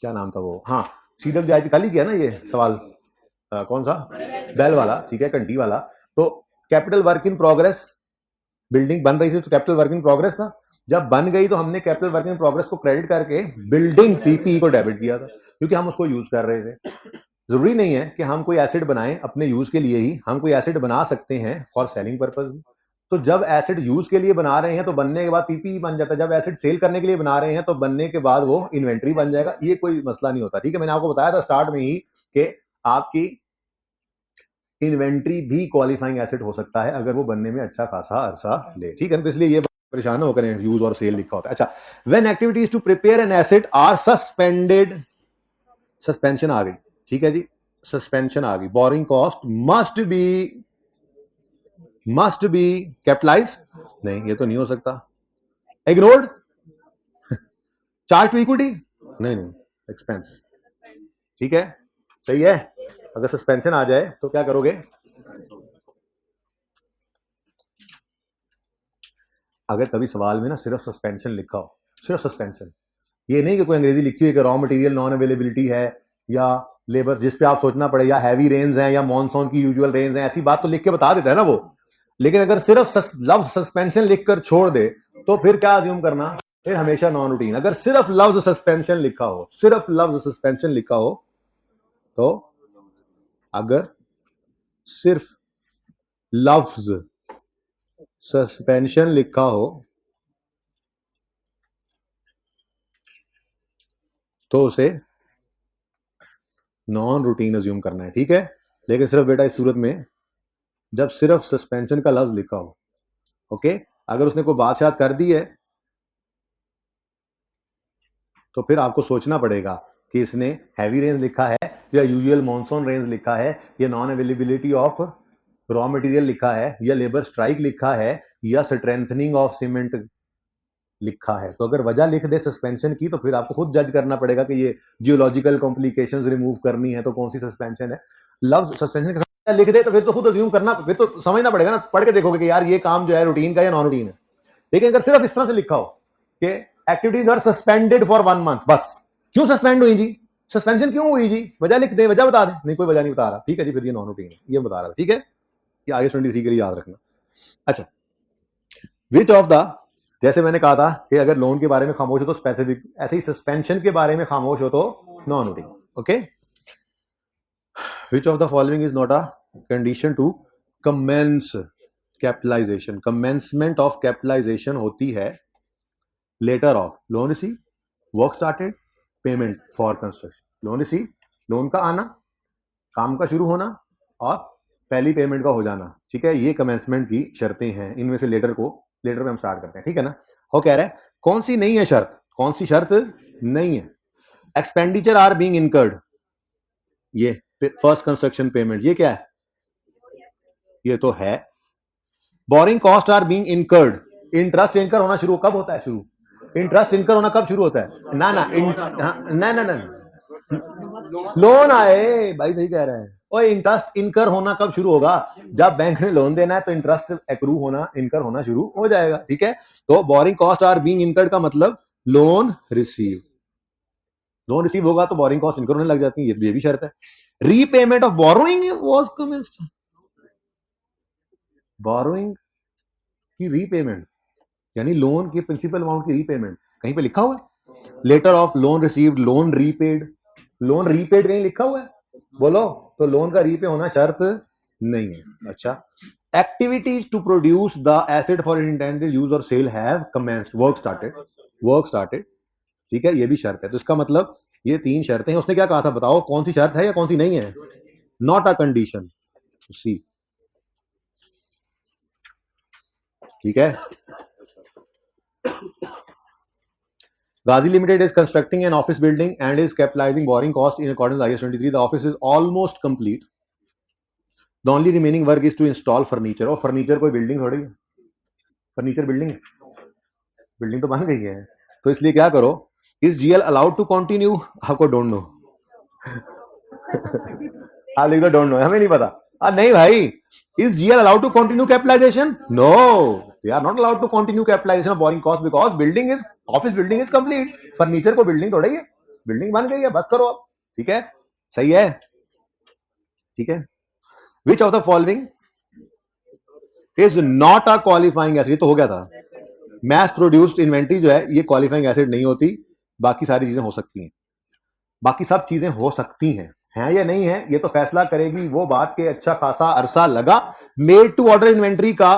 क्या नाम था वो, हाँ, CWIP कल ही किया ना ये सवाल, कौन सा, बेल वाला, ठीक है, घंटी वाला। तो capital work in progress, building बन रही थी तो कैपिटल वर्क इन प्रोग्रेस था। जब बन गई तो हमने कैपिटल वर्क इन प्रोग्रेस को क्रेडिट करके बिल्डिंग PPE को डेबिट किया था, क्योंकि हम उसको यूज कर रहे थे। जरूरी नहीं है कि हम कोई एसेट बनाएं अपने यूज के लिए ही, हम कोई एसेट बना सकते हैं फॉर सेलिंग पर्पज भी। तो जब एसेट यूज के लिए बना रहे हैं तो बनने के बाद PPE बन जाता है, जब एसेट सेल करने के लिए बना रहे हैं तो बनने के बाद वो इन्वेंट्री बन जाएगा। ये कोई मसला नहीं होता, ठीक है। मैंने आपको बताया था स्टार्ट में ही कि आपकी इन्वेंट्री भी क्वालिफाइंग एसेट हो सकता है अगर वो बनने में अच्छा खासा अरसा ले, ठीक है। तो इसलिए ये परेशान होकर यूज और सेल लिखा होता है। अच्छा, when activities to prepare an asset are suspended, suspension आ गई, ठीक है जी, सस्पेंशन आ गई। Borrowing cost must be capitalise, नहीं ये तो नहीं हो सकता। इग्नोर्ड, चार्ज टू इक्विटी, नहीं नहीं, एक्सपेंस, ठीक है, सही है। अगर सस्पेंशन आ जाए तो क्या करोगे, अगर कभी सवाल में ना सिर्फ सस्पेंशन लिखा हो, सिर्फ सस्पेंशन, ये नहीं कि कोई अंग्रेजी लिखी हुई कि रॉ मटेरियल नॉन अवेलेबिलिटी है या लेबर जिस पे आप सोचना पड़े, या हैवी रेंज है या मॉनसून की यूजुअल रेंज है, ऐसी बात तो लिख के बता देता है ना वो। लेकिन अगर सिर्फ लफ्ज सस्पेंशन लिखकर छोड़ दे तो फिर क्या अज्यूम करना, फिर हमेशा नॉन रूटीन। अगर सिर्फ लफ्ज सस्पेंशन लिखा हो, सिर्फ लफ्ज सस्पेंशन लिखा हो, तो अगर सिर्फ लफ्ज सस्पेंशन लिखा हो तो उसे नॉन रूटीन अज्यूम करना है, ठीक है। लेकिन सिर्फ बेटा इस सूरत में जब सिर्फ सस्पेंशन का लफ्ज लिखा हो, ओके। अगर उसने कोई बात याद कर दी है तो फिर आपको सोचना पड़ेगा कि इसने हैवी रेंज लिखा है या यूजुअल मॉनसून रेंज लिखा है या non availability of raw material लिखा है या लेबर स्ट्राइक लिखा है या स्ट्रेंथनिंग ऑफ सीमेंट लिखा है। तो अगर वजह लिख दे सस्पेंशन की तो फिर आपको खुद जज करना पड़ेगा कि ये जियोलॉजिकल कॉम्प्लिकेशंस रिमूव करनी है तो कौन सी सस्पेंशन है। लफ्ज सस्पेंशन के साथ लिख दे तो फिर तो खुद अज्यूम करना, फिर तो समझना पड़ेगा ना, पढ़ के देखोगे कि यार ये काम जो है रूटीन का या नॉन रूटीन है। लेकिन अगर सिर्फ इस तरह से लिखा हो कि activities are suspended for 1 month. बस क्यों सस्पेंड हुई जी, सस्पेंशन क्यों हुई जी, वजह लिख दे, वजह बता दें। नहीं कोई वजह नहीं बता रहा, ठीक है जी, फिर ये नॉन रूटीन है, ये बता रहा है, ठीक है, ये आगे 23 के लिए याद रखना। अच्छा, विच ऑफ द, जैसे मैंने कहा था कि अगर लोन के बारे में खामोश हो तो स्पेसिफिक, ऐसे ही सस्पेंशन के बारे में खामोश हो तो non routine. Okay, which of the following is not a condition to commence capitalisation. Commencement of capitalisation होती है letter of loan receive, work started, payment for construction. Loan receive, loan का आना, काम का शुरू होना और पहली पेमेंट का हो जाना, ठीक है, ये कमेंसमेंट की शर्तें हैं। इनमें से लेटर में हम स्टार्ट करते हैं, ठीक है ना। वो कह रहा है कौन सी नहीं है शर्त, कौन सी शर्त नहीं है। एक्सपेंडिचर आर बीइंग इनकर्ड, ये फर्स्ट कंस्ट्रक्शन पेमेंट, ये क्या है, ये तो है। Borrowing cost are being incurred, interest incur होना शुरू कब होता है, शुरू इंटरेस्ट इनकर होना कब शुरू होता है, ना ना ना ना ना लोन आए, भाई सही कह रहे हैं। और इंटरेस्ट इनकर होना कब शुरू होगा, जब बैंक ने लोन देना है तो इंटरेस्ट एक्रू होना, इनकर होना शुरू हो जाएगा, ठीक है। तो borrowing cost are being incurred का मतलब लोन रिसीव, लोन रिसीव होगा तो बोरिंग कॉस्ट इनकर होने लग जाती है, ये भी शर्त है। Repayment of borrowing was commenced, borrowing की रीपेमेंट यानी लोन की प्रिंसिपल अमाउंट की रीपेमेंट कहीं पे लिखा हुआ है, letter of loan received, loan repaid, loan repaid कहीं लिखा हुआ है, बोलो, तो लोन का रीपे होना शर्त नहीं है। अच्छा, activities to produce the asset for intended use और sale have commenced, work started, work started, ठीक है, ये भी शर्त है। तो इसका मतलब ये 3 शर्तें हैं। उसने क्या कहा था, बताओ कौन सी शर्त है या कौन सी नहीं है, नॉट अ कंडीशन, सी, ठीक है। Ghazi Limited is constructing an office building and is capitalizing borrowing costs in accordance with IS 23. The office is almost complete. The only remaining work is to install furniture. और furniture कोई building थोड़ी है, furniture building, building तो बन गई है। तो इसलिए क्या करो, is GL allowed to continue, आपको डोंट नो, आप लिख दो डोंट नो, हमें नहीं पता। नहीं भाई, is GL allowed to continue capitalization? No, they are not allowed to continue capitalization of borrowing cost because building is, office building is complete. Furniture को बिल्डिंग थोड़ी है, बिल्डिंग बन गई है, बस करो अब, ठीक है, सही है, ठीक है। Which of the following is not a qualifying asset, ये तो हो गया था। मैस प्रोड्यूस्ड इन्वेंट्री जो है ये क्वालिफाइंग एसेट नहीं होती, बाकी सारी चीजें हो सकती हैं, बाकी सब चीजें हो सकती हैं, है या नहीं है ये तो फैसला करेगी वो बात के अच्छा खासा अरसा लगा। मेड टू ऑर्डर इन्वेंट्री का,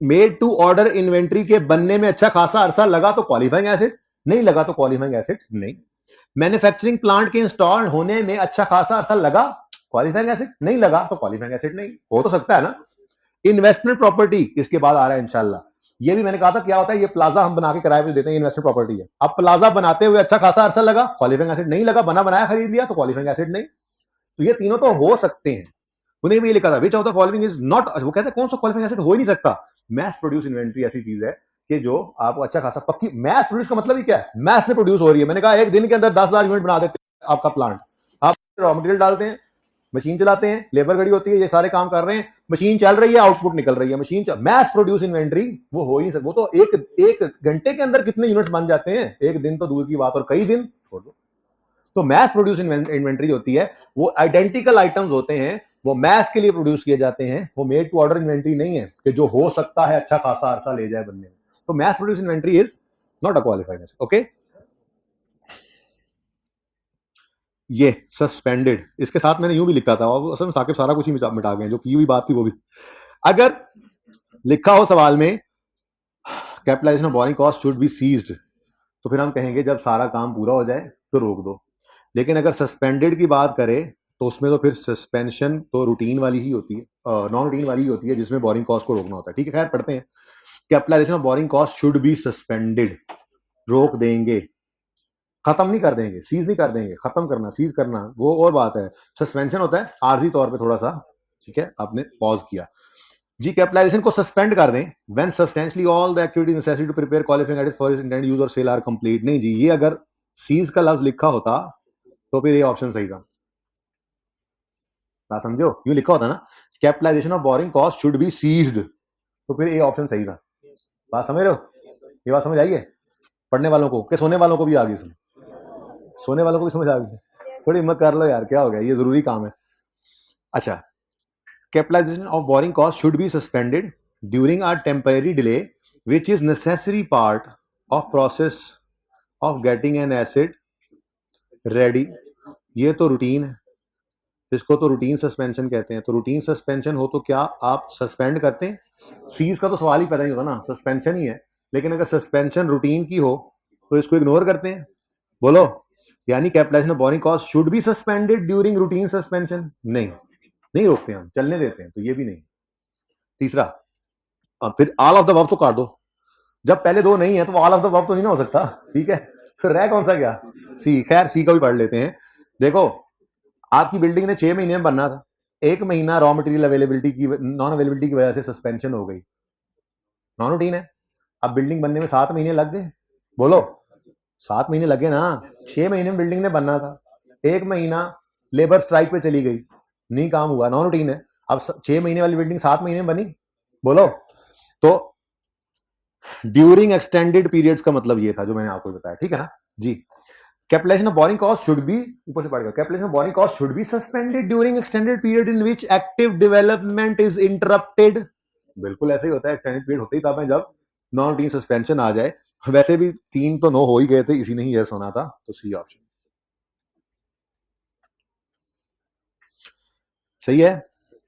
मेड टू ऑर्डर इन्वेंट्री के बनने में अच्छा खासा अरसा लगा तो क्वालिफाइंग एसेट, नहीं लगा तो क्वालिफाइंग एसेट नहीं। मैन्युफैक्चरिंग प्लांट के इंस्टॉल होने में अच्छा खासा अरसा लगा, क्वालिफाइंग एसेट, नहीं लगा तो क्वालिफाइंग एसेट नहीं, हो तो सकता है ना। इन्वेस्टमेंट प्रॉपर्टी इसके बाद आ रहा है इंशाल्लाह, ये भी मैंने कहा था क्या होता है, ये प्लाजा हम बना के किराए पे देते हैं, इन्वेस्टमेंट प्रॉपर्टी है। अब प्लाजा बनाते हुए अच्छा खासा अरसा लगा, क्वालिफाइंग एसेट नहीं लगा, बना बनाया खरीद लिया तो क्वालिफाइंग एसेट नहीं। तो ये तीनों तो हो सकते हैं। उन्हें भी लिखा था विच of the following is not, वो कहते हैं कौन सा क्वालिफाइंग एसेट हो ही नहीं सकता। मैस प्रोड्यूस इन्वेंट्री ऐसी चीज है कि जो आपको अच्छा खासा पक्की, मैस प्रोड्यूस का मतलब ही क्या है, मैस में प्रोड्यूस हो रही है। मैंने कहा एक दिन के अंदर 10,000 यूनिट बना देते हैं आपका प्लांट, आप रॉ मटेरियल डालते हैं, मशीन चलाते हैं, लेबर खड़ी होती है, ये सारे काम कर रहे हैं, मशीन चल रही है, आउटपुट निकल रही है, मशीन मैस प्रोड्यूस इन्वेंट्री वो हो ही नहीं सकता। वो तो एक घंटे के अंदर कितने यूनिट्स बन जाते हैं, एक दिन तो दूर की बात और कई दिन छोड़ दो। तो मैस प्रोड्यूस इन्वेंट्री होती है, वो आइडेंटिकल आइटम्स होते हैं, वो मैस के लिए प्रोड्यूस किए जाते हैं, वो मेड टू ऑर्डर इन्वेंट्री नहीं है कि जो हो सकता है अच्छा खासा अरसा ले जाए बनने में। तो mass produce inventory is not a qualified asset. Okay, ये सस्पेंडेड, इसके साथ मैंने यूं भी लिखा था और असल में साकिब सारा कुछ ही मिटा गए, जो की हुई बात थी वो भी। अगर लिखा हो सवाल में capitalisation of borrowing cost should be ceased, तो फिर हम कहेंगे जब सारा काम पूरा हो जाए तो रोक दो। लेकिन अगर सस्पेंडेड की बात करें तो उसमें तो फिर सस्पेंशन तो रूटीन वाली ही होती है, नॉन रूटीन वाली ही होती है, जिसमें बोरिंग कॉस्ट को रोकना होता है, ठीक है। खैर पढ़ते हैं, capitalisation of borrowing cost should be suspended, रोक देंगे, खत्म नहीं कर देंगे, सीज नहीं कर देंगे, खत्म करना, सीज करना वो और बात है। सस्पेंशन होता है आर्जी तौर पे थोड़ा सा, ठीक है, आपने पॉज किया जी। कैपिटलाइजेशन को सस्पेंड कर दें when substantially all the activities necessary to prepare qualifying assets for intended use और सेल आर कंप्लीट। नहीं जी, ये अगर सीज का लफ्ज लिखा होता तो फिर ये ऑप्शन सही था, ना समझो, यूं लिखा होता ना, capitalisation of borrowing cost should be ceased, तो फिर ये ऑप्शन सही था। बात समझ रहे हो, ये बात समझ आई है। पढ़ने वालों को क्या सोने वालों को भी आ गई? सोने वालों को भी समझ आ गई? थोड़ी हिम्मत कर लो यार, क्या हो गया, ये जरूरी काम है। अच्छा, capitalisation of borrowing cost should be suspended during a temporary delay which is necessary part of process of getting an asset ready. ये तो रूटीन है, इसको तो रूटीन सस्पेंशन कहते हैं। तो रूटीन सस्पेंशन हो तो क्या आप सस्पेंड करते हैं? सीज का तो सवाल ही पैदा नहीं होता ना, सस्पेंशन ही है। लेकिन अगर सस्पेंशन रूटीन की हो तो इसको इग्नोर करते हैं। बोलो, यानी capitalisation of borrowing cost should be suspended during routine suspension? नहीं, नहीं रोकते हम, चलने देते हैं। तो ये भी नहीं। तीसरा, अब फिर ऑल ऑफ द अबव तो काट दो। जब पहले दो नहीं है तो ऑल ऑफ द अबव तो नहीं ना हो सकता, ठीक है? फिर रह कौन सा गया? सी। खैर सी का भी पढ़ लेते हैं। देखो, आपकी बिल्डिंग ने 6 महीने में बनना था, 1 महीना रॉ मटेरियल अवेलेबिलिटी की नॉन अवेलेबिलिटी की वजह से सस्पेंशन हो गई, नॉन रूटीन है। अब बिल्डिंग बनने में 7 महीने लग गए। बोलो, 7 महीने लगे ना, 6 महीने में बिल्डिंग ने बनना था, 1 महीना लेबर स्ट्राइक पे चली गई, नहीं काम हुआ, नॉन रूटीन है। अब 6 महीने वाली बिल्डिंग 7 महीने में बनी। बोलो, तो ड्यूरिंग एक्सटेंडेड पीरियड्स का मतलब ये था जो मैंने आपको बताया, ठीक है ना जी। Capitalisation of borrowing cost should be, ऊपर से पढ़ेगा, capitalisation of borrowing cost should be suspended during extended period in which active development is interrupted. बिल्कुल ऐसे ही होता है, एक्सटेंडेड पीरियड होते ही तब है जब नॉन रूटीन सस्पेंशन आ जाए। वैसे भी 3 तो 9 हो ही गए थे, इसी ने ही यस होना था, तो सी ऑप्शन सही है।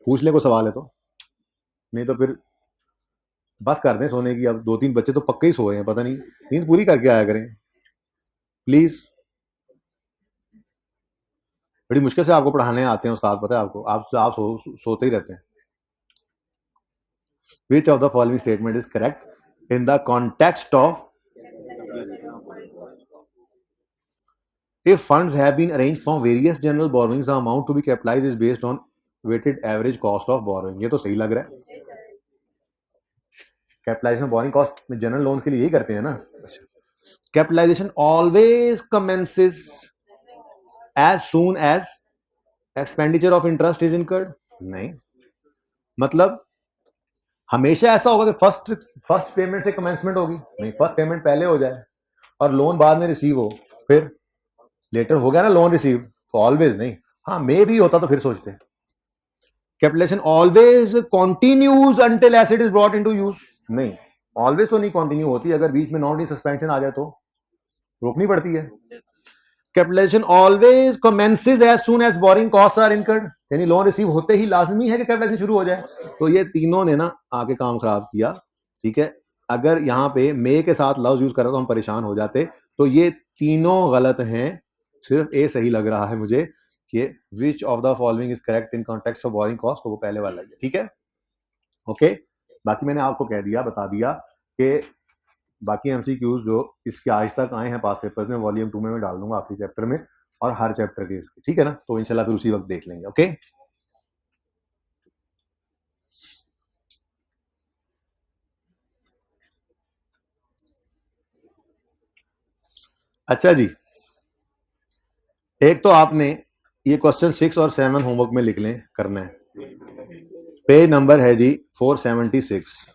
पूछ ले, को सवाल है तो, नहीं तो फिर बस कर दें सोने की। अब 2-3 बच्चे तो पक्के ही सो रहे हैं, पता नहीं, नींद पूरी करके आया करें प्लीज। बड़ी मुश्किल से आपको पढ़ाने आते हैं उस्ताद, पता है आपको, आप सोते ही रहते हैं। Which of the following statement is correct in the context of if funds have been arranged from various general borrowings, the amount to be capitalized is based on weighted average cost of borrowing? ये तो सही लग रहा है। Capitalisation borrowing cost में general loans के लिए यही करते हैं ना। Capitalisation always commences as soon as expenditure of interest is incurred? नहीं, मतलब हमेशा ऐसा होगा कि फर्स्ट पेमेंट से कमेंसमेंट होगी? नहीं, फर्स्ट पेमेंट पहले हो जाए और लोन बाद में रिसीव हो, फिर लेटर हो गया ना लोन रिसीव, तो ऑलवेज नहीं। हाँ, मे भी होता तो फिर सोचते। Capitalisation always continues until asset is brought into use? नहीं, ऑलवेज तो नहीं कंटिन्यू होती, अगर बीच में नॉन सस्पेंशन आ जाए तो रोकनी पड़ती है। Capitalisation always commences as soon as borrowing cost are incurred, यानी लोन रिसीव होते ही लाजमी है कि कैपिटलाइजेशन शुरू हो जाए। तो ये तीनों ने ना आके काम खराब किया, ठीक है। अगर यहाँ पे मे के साथ लफ्ज यूज करा तो हम परेशान हो जाते। तो ये तीनों गलत हैं, सिर्फ ए सही लग रहा है मुझे कि विच of the following is correct in context of borrowing cost, तो वो पहले वाला है, ठीक है। ओके, बाकी मैंने आपको कह दिया, बता दिया कि बाकी एमसीक्यूज जो इसके आज तक आए हैं पास पेपर्स में, वॉल्यूम 2 में मैं डाल दूंगा आखिरी चैप्टर में, और हर चैप्टर के इसके, ठीक है ना। तो इंशाल्लाह फिर उसी वक्त देख लेंगे। ओके, अच्छा जी, एक तो आपने ये क्वेश्चन 6 और 7 होमवर्क में लिख लें, करना है। पेज नंबर है जी 476।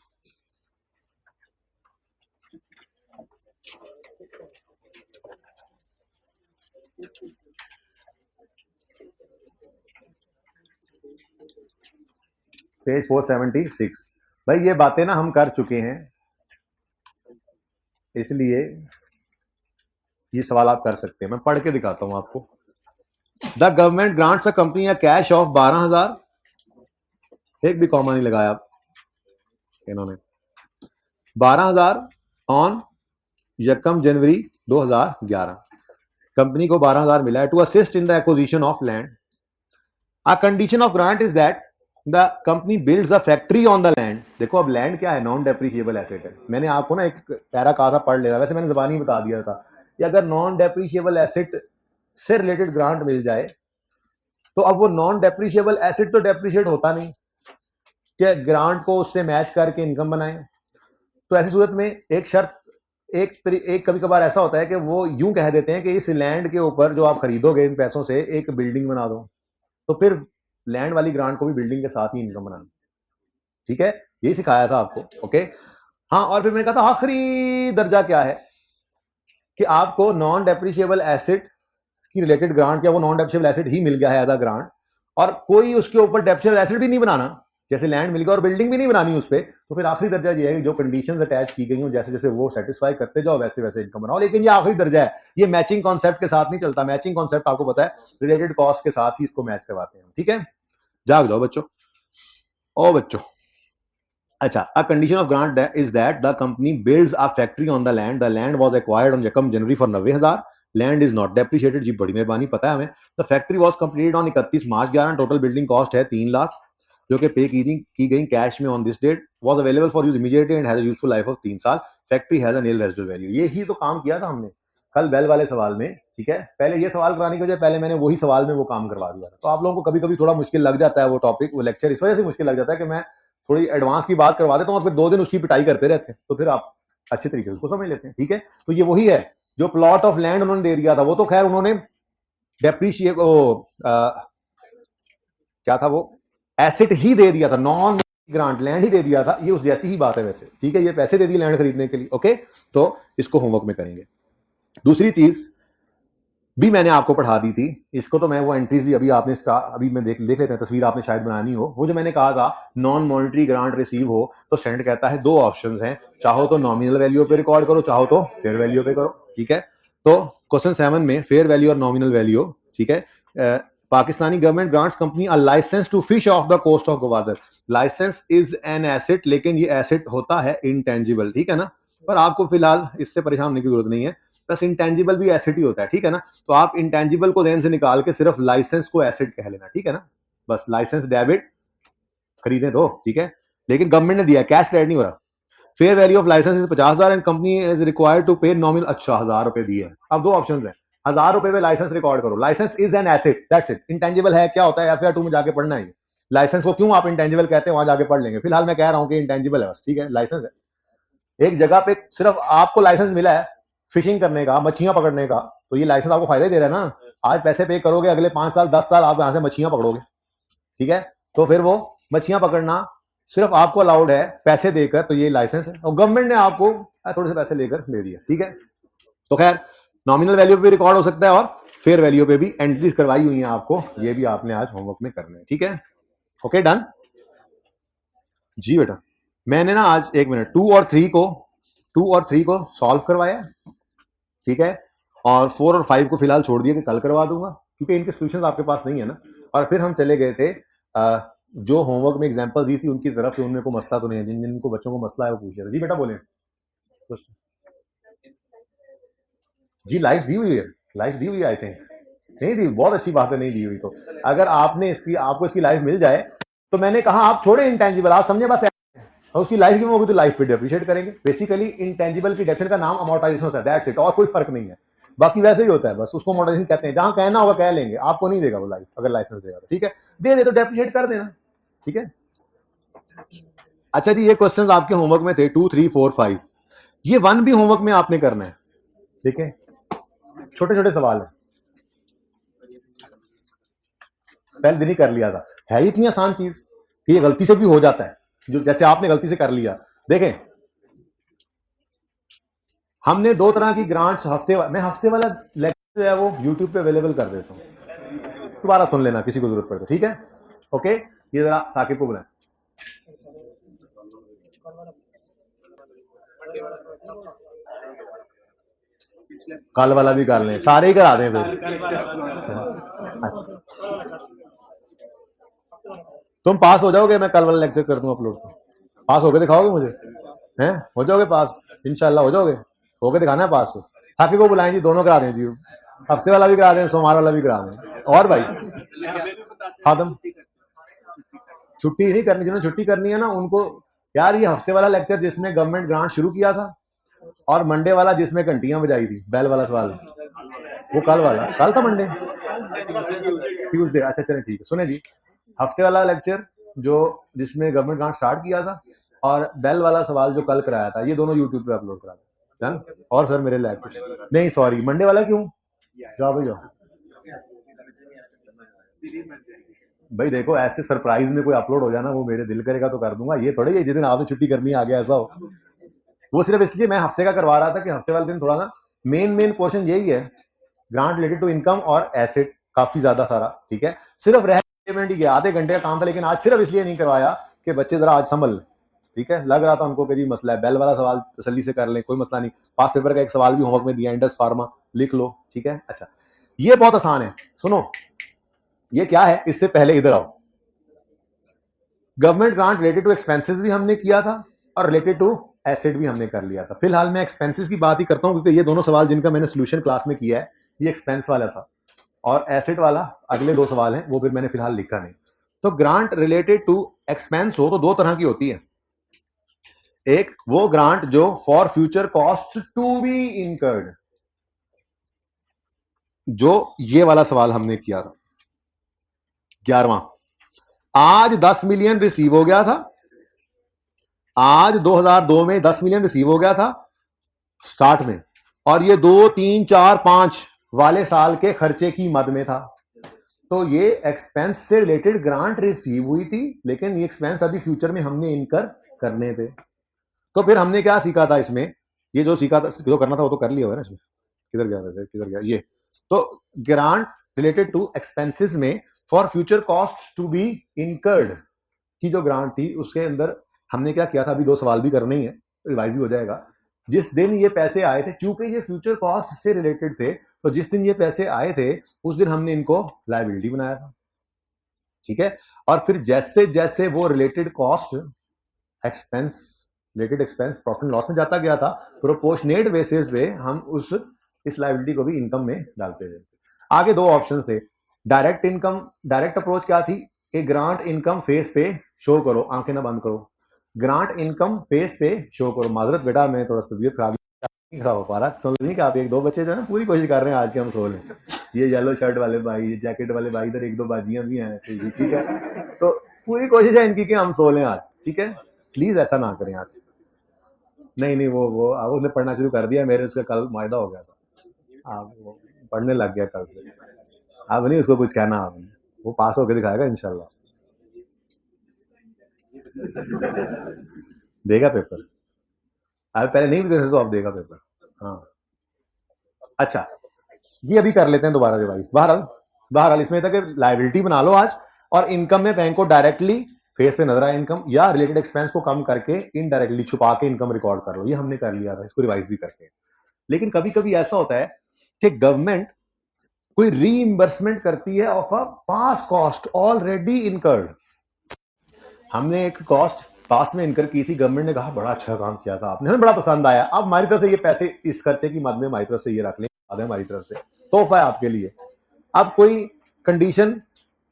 पेज 476। भाई ये बातें ना हम कर चुके हैं, इसलिए ये सवाल आप कर सकते हैं। मैं पढ़ के दिखाता हूं आपको। The government grants a company a cash of 12,000, एक भी कॉमा नहीं लगाया इन्होंने, 12,000 ऑन 1 जनवरी 2011। कंपनी को 12,000 मिला है to assist in the acquisition of land. A condition of grant is that the company builds a factory on the land. देखो अब लैंड क्या है, नॉन डेप्रिशिएबल एसेट है। मैंने आपको ना एक पैरा कहा था, पढ़ लेना, वैसे मैंने जबानी बता दिया था कि अगर नॉन डेप्रिशिएबल एसेट से रिलेटेड ग्रांट मिल जाए तो अब वो नॉन डेप्रिशिएबल एसेट तो डेप्रिशिएट होता नहीं, कि ग्रांट को उससे मैच करके इनकम बनाए। तो ऐसी सूरत में एक शर्त, एक कभी कभार ऐसा होता है कि वो यूं कह देते हैं कि इस लैंड के ऊपर जो आप खरीदोगे इन पैसों से एक बिल्डिंग बना दो, तो फिर लैंड वाली ग्रांट को भी बिल्डिंग के साथ ही इनकम बनाना, ठीक है। यही सिखाया था आपको, ओके। हाँ, और फिर मैंने कहा था आखिरी दर्जा क्या है, कि आपको नॉन डेप्रिशिएबल एसेट की रिलेटेड ग्रांट या वो नॉन डेप्रिशिएबल एसेट ही मिल गया है एज अ ग्रांट, और कोई उसके ऊपर डेप्रिशिएबल एसेट भी नहीं बनाना, जैसे लैंड मिल गया और बिल्डिंग भी नहीं बनानी उस पर, तो फिर आखिरी दर्जा ये है कि जो कंडीशंस अटैच की गई हो जैसे जैसे वो सेटिस्फाई करते जाओ वैसे वैसे इनकम बनाओ। लेकिन ये आखिरी दर्जा है, ये मैचिंग कॉन्सेप्ट के साथ नहीं चलता। मैचिंग कॉन्सेप्ट आपको पता है रिलेटेड कॉस्ट के साथ ही इसको मैच करवाते हैं। ठीक है, जाग जाओ बच्चों। ओ बच्चों, अच्छा, a condition of grant is that the company builds a factory on the land was acquired on यकम January for 90,000, land is not depreciated. जी बड़ी मेहरबानी, पता है हमें। The factory was completed on 31 March 11, total building cost है 3 लाख जो कि पे की गई कैश में on this date, was available for use immediately and has a useful life of 3 साल। Factory has a nil residual value. ये ही तो काम किया था हमने कल बेल वाले सवाल में। ठीक है, पहले ये सवाल कराने की वजह पहले मैंने वही सवाल में वो काम करवा दिया था। तो आप लोगों को कभी कभी थोड़ा मुश्किल लग जाता है वो टॉपिक, वो लेक्चर इस वजह से मुश्किल लग जाता है कि मैं थोड़ी एडवांस की बात करवा देता हूँ और फिर 2 दिन उसकी पिटाई करते रहते हैं, तो फिर आप अच्छे तरीके से उसको समझ लेते हैं। ठीक है, तो ये वही है जो प्लॉट ऑफ लैंड उन्होंने दे दिया था, वो तो खैर उन्होंने डेप्रीशिएट क्या था वो एसेट ही दे दिया था, नॉन ग्रांट लैंड ही दे दिया था। ये उस जैसी ही बात है वैसे। ठीक है, ये पैसे दे दिए लैंड खरीदने के लिए। ओके, तो इसको होमवर्क में करेंगे। दूसरी चीज भी मैंने आपको पढ़ा दी थी, इसको तो मैं वो एंट्रीज भी अभी मैं देख लेते हैं, तस्वीर आपने शायद बनानी हो। वो जो मैंने कहा था नॉन मॉनिटरी ग्रांट रिसीव हो तो स्टैंडर्ड कहता है 2 ऑप्शंस हैं, चाहो तो नॉमिनल वैल्यू पे रिकॉर्ड करो, चाहो तो फेयर वैल्यू पे करो। ठीक है, तो क्वेश्चन 7 में फेयर वैल्यू और नॉमिनल वैल्यू। ठीक है, Pakistani government grants company a licence to fish off the coast of Gwadar. Licence is an asset, लेकिन ये एसेट होता है इंटेंजिबल। ठीक है ना, पर आपको फिलहाल इससे परेशान होने की जरूरत नहीं है, बस इंटेंजिबल भी एसेट ही होता है। ठीक है ना, तो आप इंटेंजिबल को ध्यान से निकाल के सिर्फ लाइसेंस को एसेट कह लेना। ठीक है ना, बस लाइसेंस डेबिट खरीदे दो। ठीक है, लेकिन गवर्नमेंट ने दिया, कैश क्रेडिट नहीं हो रहा। Fair value of licence is 50,000 and company is required to pay nominal. अच्छा, 1,000 रुपए दिए। अब 2 ऑप्शन है, 1,000 रुपए में लाइसेंस रिकॉर्ड करो। Licence is an asset, that's it. Intangible है क्या होता है FAR 2 में जाके पढ़ना है। लाइसेंस को क्यों आप इंटेंजिबल कहते हैं वहां जाके पढ़ लेंगे, फिलहाल मैं कह रहा हूं कि इंटेंजिबल है बस। ठीक है, लाइसेंस है। एक जगह पे सिर्फ आपको लाइसेंस मिला है फिशिंग करने का, मछलियां पकड़ने का, तो ये लाइसेंस आपको फायदा ही दे रहा है ना। आज पैसे पे करोगे, अगले 5 साल 10 साल आप यहां से मछलियां पकड़ोगे। ठीक है, तो फिर वो मछलियां पकड़ना सिर्फ आपको अलाउड है पैसे देकर, तो ये लाइसेंस है और गवर्नमेंट ने आपको थोड़े से पैसे लेकर दे दिया। ठीक है, तो खैर नॉमिनल वैल्यू पे रिकॉर्ड हो सकता है और फेयर वैल्यू पे भी एंट्रीज करवाई हुई हैं आपको, ये भी आपने आज होमवर्क में करना है। ठीक है, ओके डन जी बेटा। मैंने ना आज 1 मिनट 2 और 3 को सॉल्व करवाया। ठीक है, और 4 और 5 को फिलहाल छोड़ दिया कि कल करवा दूंगा, क्योंकि इनके सोल्यूशन आपके पास नहीं है ना। और फिर हम चले गए थे जो होमवर्क में एग्जांपल दी थी उनकी तरफ, उनमें को मसला तो नहीं है, जिन जिनको बच्चों को मसला है वो पूछ रहे थे। जी बेटा बोले। जी लाइफ दी हुई है, लाइफ दी हुई है आई थिंक। नहीं दी, बहुत अच्छी बात है, नहीं दी हुई तो अगर आपने इसकी आपको इसकी लाइफ मिल जाए तो मैंने कहा आप छोड़े इंटेंजिबल, आप समझे बस और उसकी लाइफ की होगी तो लाइफ पे डेप्रिशिएट करेंगे। बेसिकली इंटेंजिबल की डेफिनेशन का नाम अमोर्टाइजेशन होता है, दैट्स इट, और कोई फर्क नहीं है। बाकी वैसे ही होता है, बस उसको अमोर्टाइजेशन कहते हैं। जहां कहना होगा कह लेंगे, आपको नहीं देगा वो लाइफ, अगर लाइसेंस देगा तो। ठीक है, दे दे तो डेप्रिशिएट कर देना। ठीक है, अच्छा जी, ये क्वेश्चंस आपके होमवर्क में थे 2, 3, 4, 5। ये 1 भी होमवर्क में आपने करना है। ठीक है, छोटे छोटे सवाल है, पहले दिन ही कर लिया था। है ही इतनी आसान चीज कि ये गलती से भी हो जाता है, जो जैसे आपने गलती से कर लिया। देखें, हमने 2 तरह की ग्रांट्स मैं हफ्ते वाला लेक्चर जो है वो यूट्यूब पे अवेलेबल कर देता हूँ, दोबारा सुन लेना किसी को जरूरत पड़े तो। ठीक है, ओके, ये जरा साकिब को बुलाएं। कल वाला भी कर लें, सारे ही करा दें फिर। अच्छा, तुम पास हो जाओगे, मैं कल वाला लेक्चर कर दूं अपलोड। तो पास होके दिखाओगे मुझे, हैं? हो जाओगे पास इंशाल्लाह, हो जाओगे, होके दिखाना है पास को। साकिब को बुलाएं जी, दोनों करा दें जी, हफ्ते वाला भी करा दें, सोमवार वाला भी करा दें। और भाई खादम छुट्टी नहीं करनी, जिन्होंने छुट्टी करनी है ना उनको, यार ये हफ्ते वाला लेक्चर जिसमें गवर्नमेंट ग्रांट शुरू किया था और मंडे वाला जिसमें घंटियां बजाई थी, बैल वाला सवाल, वो कल वाला, कल था मंडे ट्यूसडे। अच्छा चले ठीक है, सुने जी, हफ्ते वाला लेक्चर जो जिसमें गवर्नमेंट ग्रांट स्टार्ट किया था और बेल वाला सवाल जो कल कराया था, ये दोनों यूट्यूब पे अपलोड करा था। और सर मेरे लैब नहीं, सॉरी मंडे वाला क्यों, जाओ भाई जाओ भाई। देखो ऐसे सरप्राइज में कोई अपलोड हो जाना, वो मेरे दिल करेगा तो कर दूंगा, ये थोड़े जिस दिन आपने छुट्टी करनी आ गया ऐसा हो। वो सिर्फ इसलिए मैं हफ्ते का करवा रहा था कि हफ्ते वाले दिन थोड़ा ना मेन पोर्शन यही है, ग्रांट रिलेटेड टू इनकम और एसेट, काफी ज्यादा सारा, ठीक है। सिर्फ रह पेमेंट ही गया, आधे घंटे का काम था, लेकिन आज सिर्फ इसलिए नहीं करवाया कि बच्चे जरा आज संभल, ठीक है। लग रहा था उनको कि जी मसला है, बेल वाला सवाल तसल्ली से कर लें, कोई मसला नहीं। पास पेपर का एक सवाल भी होमवर्क में दिया, इंडस फार्मा लिख लो, ठीक है। अच्छा, ये बहुत आसान है, सुनो ये क्या है। इससे पहले इधर आओ, government grant related to expenses भी हमने किया था और रिलेटेड टू एसेट भी हमने कर लिया था। फिलहाल मैं एक्सपेंसेस की बात ही करता हूं, क्योंकि ये दोनों सवाल जिनका मैंने सोल्यूशन क्लास में किया है, ये एक्सपेंस वाला था, और एसेट वाला अगले दो सवाल हैं, वो फिर मैंने फिलहाल लिखा नहीं। तो ग्रांट रिलेटेड टू एक्सपेंस हो तो दो तरह की होती है। एक वो ग्रांट जो for future cost to be incurred, जो ये वाला सवाल हमने किया था 11वां। आज 10 मिलियन रिसीव हो गया था, आज 2002 में 10 मिलियन रिसीव हो गया था 60 में, और ये 2, 3, 4, 5 वाले साल के खर्चे की मद में था। तो ये एक्सपेंस से रिलेटेड ग्रांट रिसीव हुई थी, लेकिन ये एक्सपेंस अभी फ्यूचर में हमने इनकर करने थे। तो फिर हमने क्या सीखा था इसमें, ये जो सीखा था, जो करना था वो तो कर लिया होगा ना इसमें। किधर गया वैसे, किधर गया ये। तो ग्रांट रिलेटेड टू एक्सपेंसेस में for future cost to be incurred की जो ग्रांट थी, उसके अंदर हमने क्या किया था, अभी दो सवाल भी करने ही है, रिवाइज भी हो जाएगा। जिस दिन ये पैसे आए थे, चूंकि ये फ्यूचर कॉस्ट से रिलेटेड थे, तो जिस दिन ये पैसे आए थे उस दिन हमने इनको लायबिलिटी बनाया था, ठीक है। और फिर जैसे जैसे वो related cost expense, related expense profit and loss में जाता गया था, प्रोपोर्शनेट बेसिस पे हम इस लायबिलिटी को भी इनकम में डालते थे। आगे दो ऑप्शन थे, डायरेक्ट इनकम। डायरेक्ट अप्रोच क्या थी, एक ग्रांट इनकम फेस पे शो करो, आंखें ना बंद करो, ग्रांट इनकम फेस पे शो करो। माजरत बेटा, मैं थोड़ा तबीयत खराब नहीं खड़ा हो पा रहा, समझ नहीं कि आप एक दो बच्चे जो है ना पूरी कोशिश कर रहे हैं आज के हम सो लें। ये येलो शर्ट वाले भाई, ये जैकेट वाले भाई, इधर एक दो बाजियां भी हैं ऐसे ही, ठीक है। तो पूरी कोशिश है इनकी कि हम सो लें आज, ठीक है। प्लीज ऐसा ना करें आज। नहीं वो अब उसने पढ़ना शुरू कर दिया, मेरे उसका कल मायदा हो गया था, अब वो पढ़ने लग गया कल से। अब नहीं उसको कुछ कहना, आपने वो पास होकर दिखाएगा इंशाल्लाह, देगा पेपर। अब पहले नहीं भी दे तो अब देगा पेपर, हाँ। अच्छा, ये अभी कर लेते हैं दोबारा रिवाइज। बहरहाल इसमें था कि लायबिलिटी बना लो आज, और इनकम में बैंक को डायरेक्टली फेस पे नजर आए इनकम, या रिलेटेड एक्सपेंस को कम करके इनडायरेक्टली छुपा के इनकम रिकॉर्ड कर लो। ये हमने कर लिया था, इसको रिवाइज भी करके। लेकिन कभी कभी ऐसा होता है कि गवर्नमेंट कोई रीइंबर्समेंट करती है of a pass cost already incurred. हमने एक कॉस्ट पास में इनकर की थी, गवर्नमेंट ने कहा बड़ा अच्छा काम किया था आपने, हमें बड़ा पसंद आया, अब हमारी तरफ से ये पैसे इस खर्चे की मद में हमारी तरफ से ये रख लें, हमारी तरफ से तोहफा है आपके लिए। अब कोई condition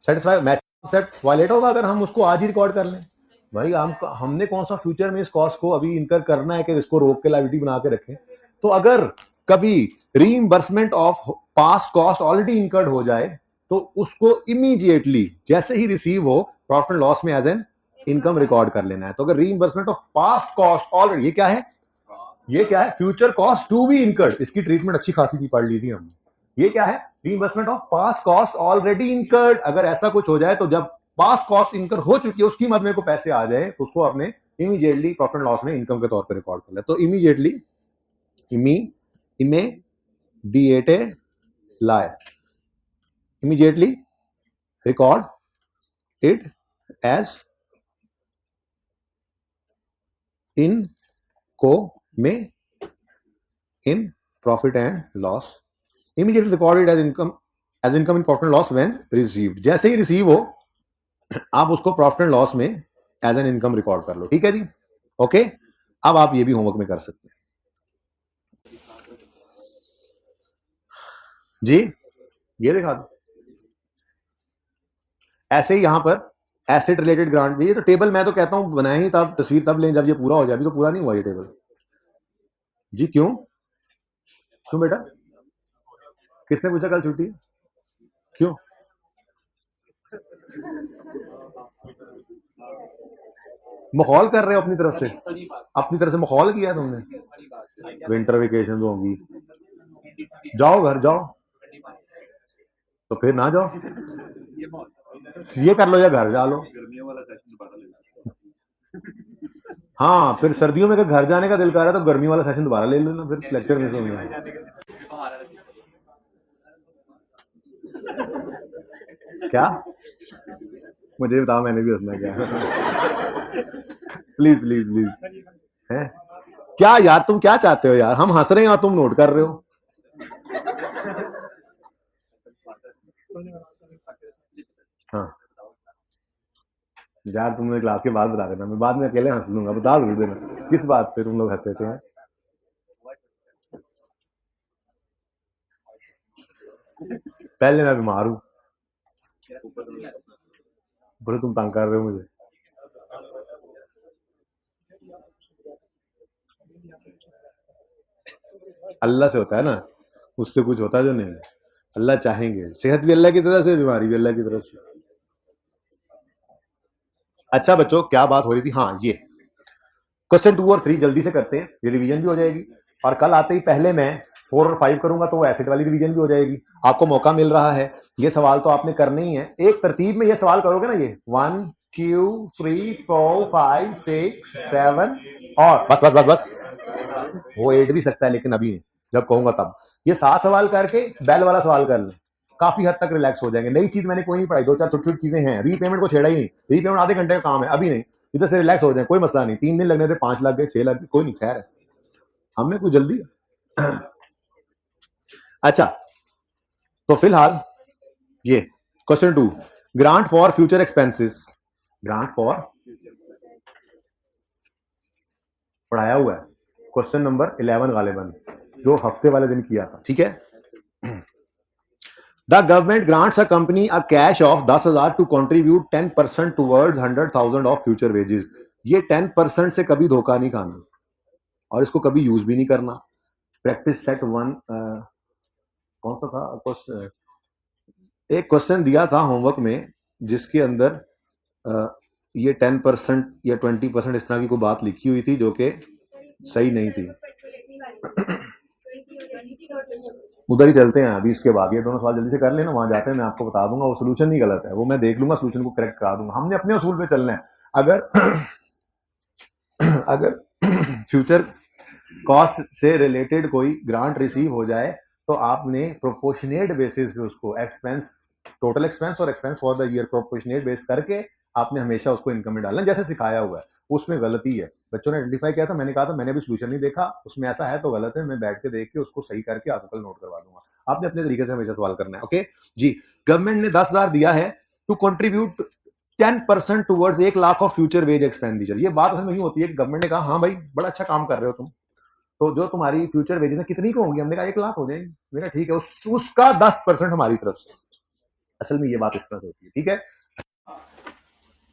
satisfy match set violate होगा अगर हम उसको आज ही रिकॉर्ड कर लें। भाई हमने कौन सा फ्यूचर में इस कॉस्ट को अभी इनकर करना है कि इसको रोक के लायबिलिटी बना के रखें। तो अगर कभी reimbursement of past cost already incurred हो जाए, तो उसको इमीडिएटली जैसे ही रिसीव हो प्रॉफिट एंड लॉस में एज एन इनकम रिकॉर्ड कर लेना है। तो अगर reimbursement of past cost already, ये क्या है, ये क्या है, future cost to be incurred, इसकी ट्रीटमेंट अच्छी खासी थी, पढ़ ली थी हमने। ये क्या है, reimbursement of past cost already incurred. अगर ऐसा कुछ हो जाए तो जब पास्ट कॉस्ट इनकर हो चुकी है उसकी मद में को पैसे आ जाए, तो उसको आपने इमीडिएटली प्रॉफिट एंड लॉस में इनकम के तौर पर रिकॉर्ड कर लिया। तो इमीडिएटली इमीडिएटे लाए, immediately record it as in को में in profit and loss, immediately recorded as income in profit and loss when received। जैसे ही रिसीव हो आप उसको प्रॉफिट एंड लॉस में एज एन इनकम रिकॉर्ड कर लो, ठीक है जी, ओके। अब आप ये भी होमवर्क में कर सकते हैं जी, ये दिखा दो। ऐसे ही यहां पर एसेट रिलेटेड ग्रांट भी, तो टेबल मैं तो कहता हूं बनाए ही तब, तस्वीर तब लें जब ये पूरा हो जाए। अभी तो पूरा नहीं हुआ ये टेबल जी। क्यों क्यों बेटा, किसने पूछा कल छुट्टी, क्यों? माहौल कर रहे हो अपनी तरफ से, अपनी तरफ से माहौल किया तुमने। विंटर वेकेशन तो होगी, जाओ घर जाओ, तो फिर ना जाओ, ये कर लो या घर जा लो। हाँ, फिर सर्दियों में अगर घर जाने का दिल कर रहा है तो गर्मी वाला सेशन दोबारा ले लेना, फिर लेक्चर मिस हो गया। क्या? मुझे बताओ, मैंने भी हंसना क्या? Please please please. है क्या यार, तुम क्या चाहते हो यार? हम हंस रहे हैं और तुम नोट कर रहे हो। हाँ यार, तुमने क्लास के बाद बता देना, मैं बाद में अकेले हंस लूंगा। बता दो देना किस बात पे तुम लोग हंस रहे थे। पहले मैं बीमार हूँ, बोले तुम तंग कर रहे हो मुझे। अल्लाह से होता है ना, उससे कुछ होता जो नहीं। अल्लाह चाहेंगे, सेहत भी अल्लाह की तरफ से, बीमारी भी अल्लाह की तरफ से। अच्छा बच्चों, क्या बात हो रही थी? हाँ, ये क्वेश्चन 2 और 3 जल्दी से करते हैं, ये रिवीजन भी हो जाएगी। और कल आते ही पहले मैं 4 और 5 करूंगा, तो वो एसिड वाली रिवीजन भी हो जाएगी। आपको मौका मिल रहा है, ये सवाल तो आपने करने ही है। एक तरतीब में ये सवाल करोगे ना, ये 1 2 3 4 5 6 7 और बस बस बस बस। वो 8 भी सकता है, लेकिन अभी नहीं, जब कहूंगा तब। ये 7 सवाल करके बैल वाला सवाल कर ले, काफी हद तक रिलैक्स हो जाएंगे। नई चीज मैंने कोई नहीं पढ़ाई, 2-4 छोटी छोटी चीजें हैं। रीपेमेंट को छेड़ा ही नहीं, रीपेमेंट आधे घंटे का काम है, अभी नहीं। इधर से रिलैक्स हो जाए, कोई मसला नहीं। 3 दिन लगने थे, 5 लग गए, 6 लग गए, कोई नहीं, खैर है, हमें कुछ जल्दी है। अच्छा, तो फिलहाल ये question 2, grant for future expenses. Grant for पढ़ाया हुआ है, क्वेश्चन नंबर 11 गालिबन, जो हफ्ते वाले दिन किया था, ठीक है। The government grants a company a cash of 10,000 to contribute 10% towards 100,000 of future wages. ये 10% से कभी धोखा नहीं खाना, और इसको कभी यूज भी नहीं करना। प्रैक्टिस सेट 1 कौन सा था क्वेश्चन? एक क्वेश्चन दिया था होमवर्क में, जिसके अंदर ये 10% या 20% इस तरह की कोई बात लिखी हुई थी, जो कि सही नहीं थी। उधर ही चलते हैं अभी, इसके बाद ये दोनों सवाल जल्दी से कर लेना, वहां जाते हैं, मैं आपको बता दूंगा वो सोल्यूशन नहीं गलत है, वो मैं देख लूंगा, सोल्यूशन को करेक्ट करा दूंगा। हमने अपने उसूल पे चलना है। अगर अगर फ्यूचर कॉस्ट से रिलेटेड कोई ग्रांट रिसीव हो जाए, तो आपने प्रोपोर्शनेट बेसिस पे उसको एक्सपेंस, टोटल एक्सपेंस और expense for the year, proportionate base करके आपने हमेशा उसको इनकम में डालना, जैसे सिखाया हुआ है। उसमें गलती है, बच्चों ने आइडेंटिफाई किया था, मैंने कहा था मैंने भी सोल्यूशन नहीं देखा, उसमें ऐसा है तो गलत है, मैं बैठ के देख के उसको सही करके आपको कल नोट करवा दूंगा। आपने अपने तरीके से हमेशा सवाल करना है, ओके जी। गवर्नमेंट ने 10,000 दिया है to contribute 10% towards 1 lakh of future wage expenditure. ये बात असल में यूं होती है कि गवर्नमेंट ने कहा हाँ भाई बड़ा अच्छा काम कर रहे हो तुम, तो जो तुम्हारी फ्यूचर वेजेस है कितनी को होंगी? हमने कहा 1 लाख हो जाएगी। मेरा ठीक है, उसका 10% हमारी तरफ से। असल में ये बात इस तरह से होती है, ठीक है।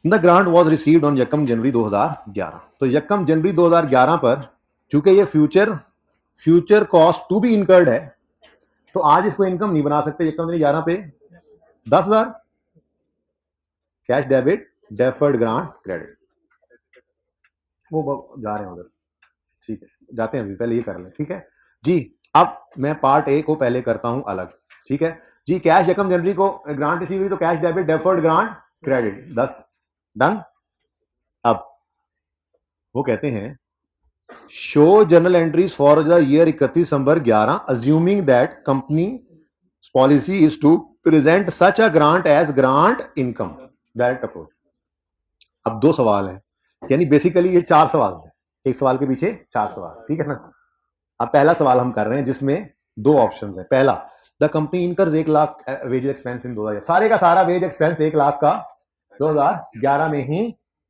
The grant was received on यकम जनवरी 2011। तो यकम जनवरी 2011 पर, चूंकि ये future cost to be incurred है, तो आज इसको इनकम नहीं बना सकते। यकम जनवरी 11 पे 10,000 cash debit, deferred grant credit, वो जा रहे हैं उधर, ठीक है, जाते हैं अभी, पहले ये कर लें, ठीक है जी। अब मैं पार्ट ए को पहले करता हूं अलग, ठीक है जी। कैश यकम जनवरी को ग्रांट रिसीव हुई, तो cash debit, deferred grant credit 10 done. अब वो कहते हैं show journal entries for the year 31 December 2011, assuming that company policy is to present such a grant as grant income, direct approach. अब 2 सवाल हैं, यानी बेसिकली ये 4 सवाल हैं, एक सवाल के पीछे 4 सवाल, ठीक है ना। अब पहला सवाल हम कर रहे हैं, जिसमें 2 ऑप्शंस हैं। पहला, the company incurs 1 lakh wage expense in 2000, सारे का सारा वेज एक्सपेंस 1 लाख का 2011 में ही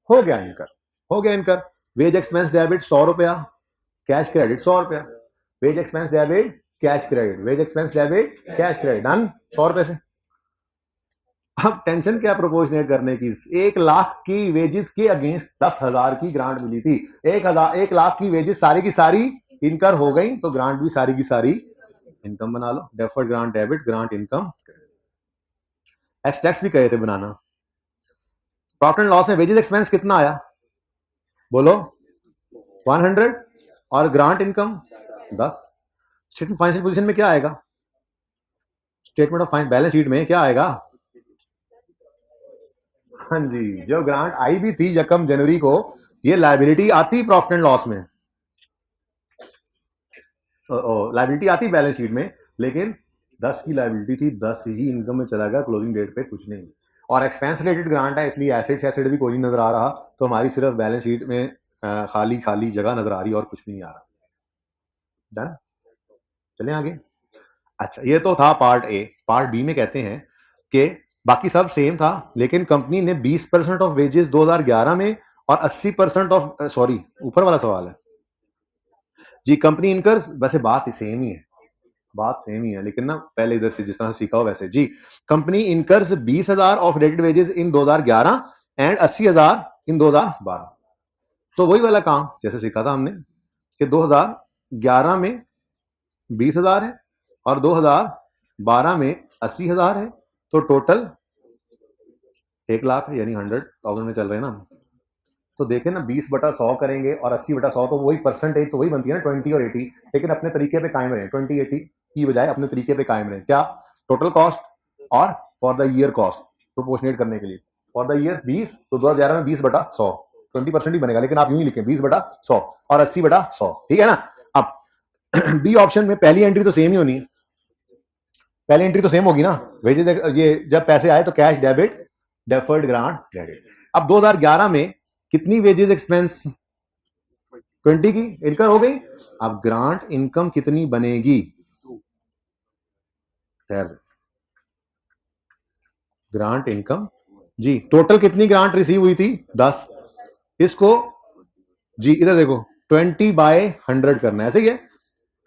हो गया इनकर, वेज एक्सपेंस डेबिट 100 रुपया, कैश क्रेडिट 100 रुपया, wage expense debit cash credit, wage expense debit cash credit, done, 100 रुपए से। अब टेंशन क्या प्रोपोर्शनेट करने की? 1 लाख की वेजेस के अगेंस्ट 10,000 की ग्रांट मिली थी। 1 लाख की वेजेस सारी की सारी इनकर हो गई, तो ग्रांट भी सारी की सारी इनकम बना लो। Deferred grant debit, grant income, extracts भी कहे थे बनाना। प्रॉफिट एंड लॉस में वेजेस एक्सपेंस कितना आया बोलो? 100, और grant income 10। Statement financial position में क्या आएगा? स्टेटमेंट ऑफ बैलेंस शीट में क्या आएगा? हाँ जी, जो ग्रांट आई भी थी यकम जनवरी को, ये लायबिलिटी आती प्रॉफिट एंड लॉस में, लायबिलिटी आती बैलेंस शीट में, लेकिन 10 की लायबिलिटी थी, 10 ही इनकम में चला गया, क्लोजिंग डेट पे कुछ नहीं। और एक्सपेंस रिलेटेड ग्रांट है, इसलिए एसेट्स एसेट भी कोई नहीं नजर आ रहा, तो हमारी सिर्फ बैलेंस शीट में खाली खाली जगह नजर आ रही है और कुछ भी नहीं आ रहा। डन, चलें आगे। अच्छा, ये तो था पार्ट ए। पार्ट बी में कहते हैं कि बाकी सब सेम था, लेकिन कंपनी ने 20% ऑफ वेजेस 2011 में और 80% ऑफ, सॉरी ऊपर वाला सवाल है जी, कंपनी इनकर्स, वैसे बात सेम ही है, बात सेम ही है, लेकिन ना पहले इधर से जिस तरह से सीखा हो वैसे जी। Company incurs 20,000 of rated wages in 2011 and 80,000 in 2012। तो वही वाला काम जैसे सीखा था हमने कि 2011 में 20,000 है और 2012 में 80,000 है, तो टोटल 1,00,000 यानी 100,000 में चल रहे हैं ना। तो देखें ना, 20/100 करेंगे और 80/100, तो वही परसेंटेज तो वही बनती है ना, 20 और 80, लेकिन अपने तरीके पे कायम रहे, 20-80 की बजाय अपने तरीके पे कायम रहे। क्या? टोटल कॉस्ट और for the year cost proportionate करने के लिए। फॉर द ईयर 20, तो 2011 में 20/100, 20% ही बनेगा, लेकिन आप यूं ही लिखें 20/100 और 80/100, ठीक है ना। अब बी ऑप्शन में पहली एंट्री तो सेम ही होनी है, पहली एंट्री तो सेम होगी ना, वेजेस, ये जब पैसे आए तो cash debit, deferred grant credit. अब 2011 में कितनी वेजेस एक्सपेंस? 20 की इनकम हो गई। अब ग्रांट इनकम कितनी बनेगी? ग्रांट इनकम जी, टोटल कितनी ग्रांट रिसीव हुई थी? 10। इसको जी इधर देखो, 20/100 करना है, सही है,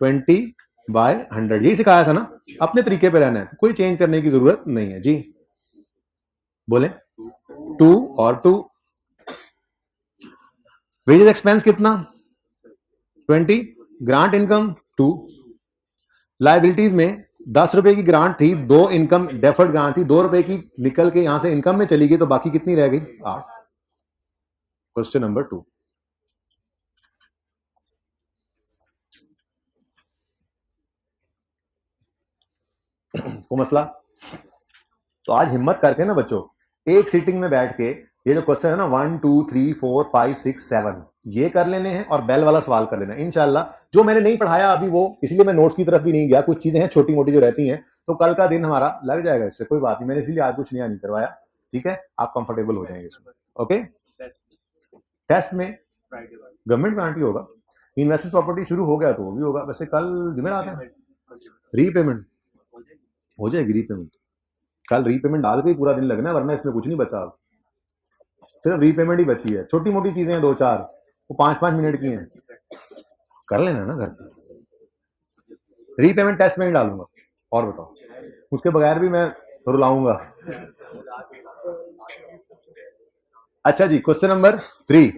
20/100, यही सिखाया था ना, अपने तरीके पे रहना है, कोई चेंज करने की जरूरत नहीं है जी। बोले 2 और 2। वेजेस एक्सपेंस कितना? 20। Grant income 2। लाइबिलिटीज में 10 रुपए की ग्रांट थी, 2 इनकम डेफर्ड ग्रांट थी, 2 रुपए की निकल के यहां से इनकम में चली गई, तो बाकी कितनी रह गई? 8। Question number 2। वो मसला, तो आज हिम्मत करके ना बच्चों, एक सीटिंग में बैठ के ये जो क्वेश्चन है ना 1 2 3 4 5 6 7 ये कर लेने हैं और बेल वाला सवाल कर लेना है इंशाल्लाह। जो मैंने नहीं पढ़ाया अभी वो, इसलिए मैं नोट्स की तरफ भी नहीं गया, कुछ चीजें हैं छोटी मोटी जो रहती हैं, तो कल का दिन हमारा लग जाएगा इससे, कोई बात नहीं, मैंने इसलिए आज कुछ नया नहीं करवाया, ठीक है, आप कंफर्टेबल हो जाएंगे इसमें। ओके, टेस्ट में गवर्नमेंट ग्रांट ही होगा, इन्वेस्टमेंट प्रॉपर्टी शुरू हो गया तो वो भी होगा, वैसे कल जुमेरात है, रीपेमेंट हो जाएगी, रीपेमेंट कल रीपेमेंट डाल के ही पूरा दिन लगना है, वरना इसमें कुछ नहीं बचा, सिर्फ रीपेमेंट ही बची है, छोटी मोटी चीजें हैं 2-4, वो 5-5 मिनट की हैं, कर लेना ना घर पे। रीपेमेंट टेस्ट में ही डालूंगा, और बताओ, उसके बगैर भी मैं रुलाऊंगा। अच्छा जी, question number 3,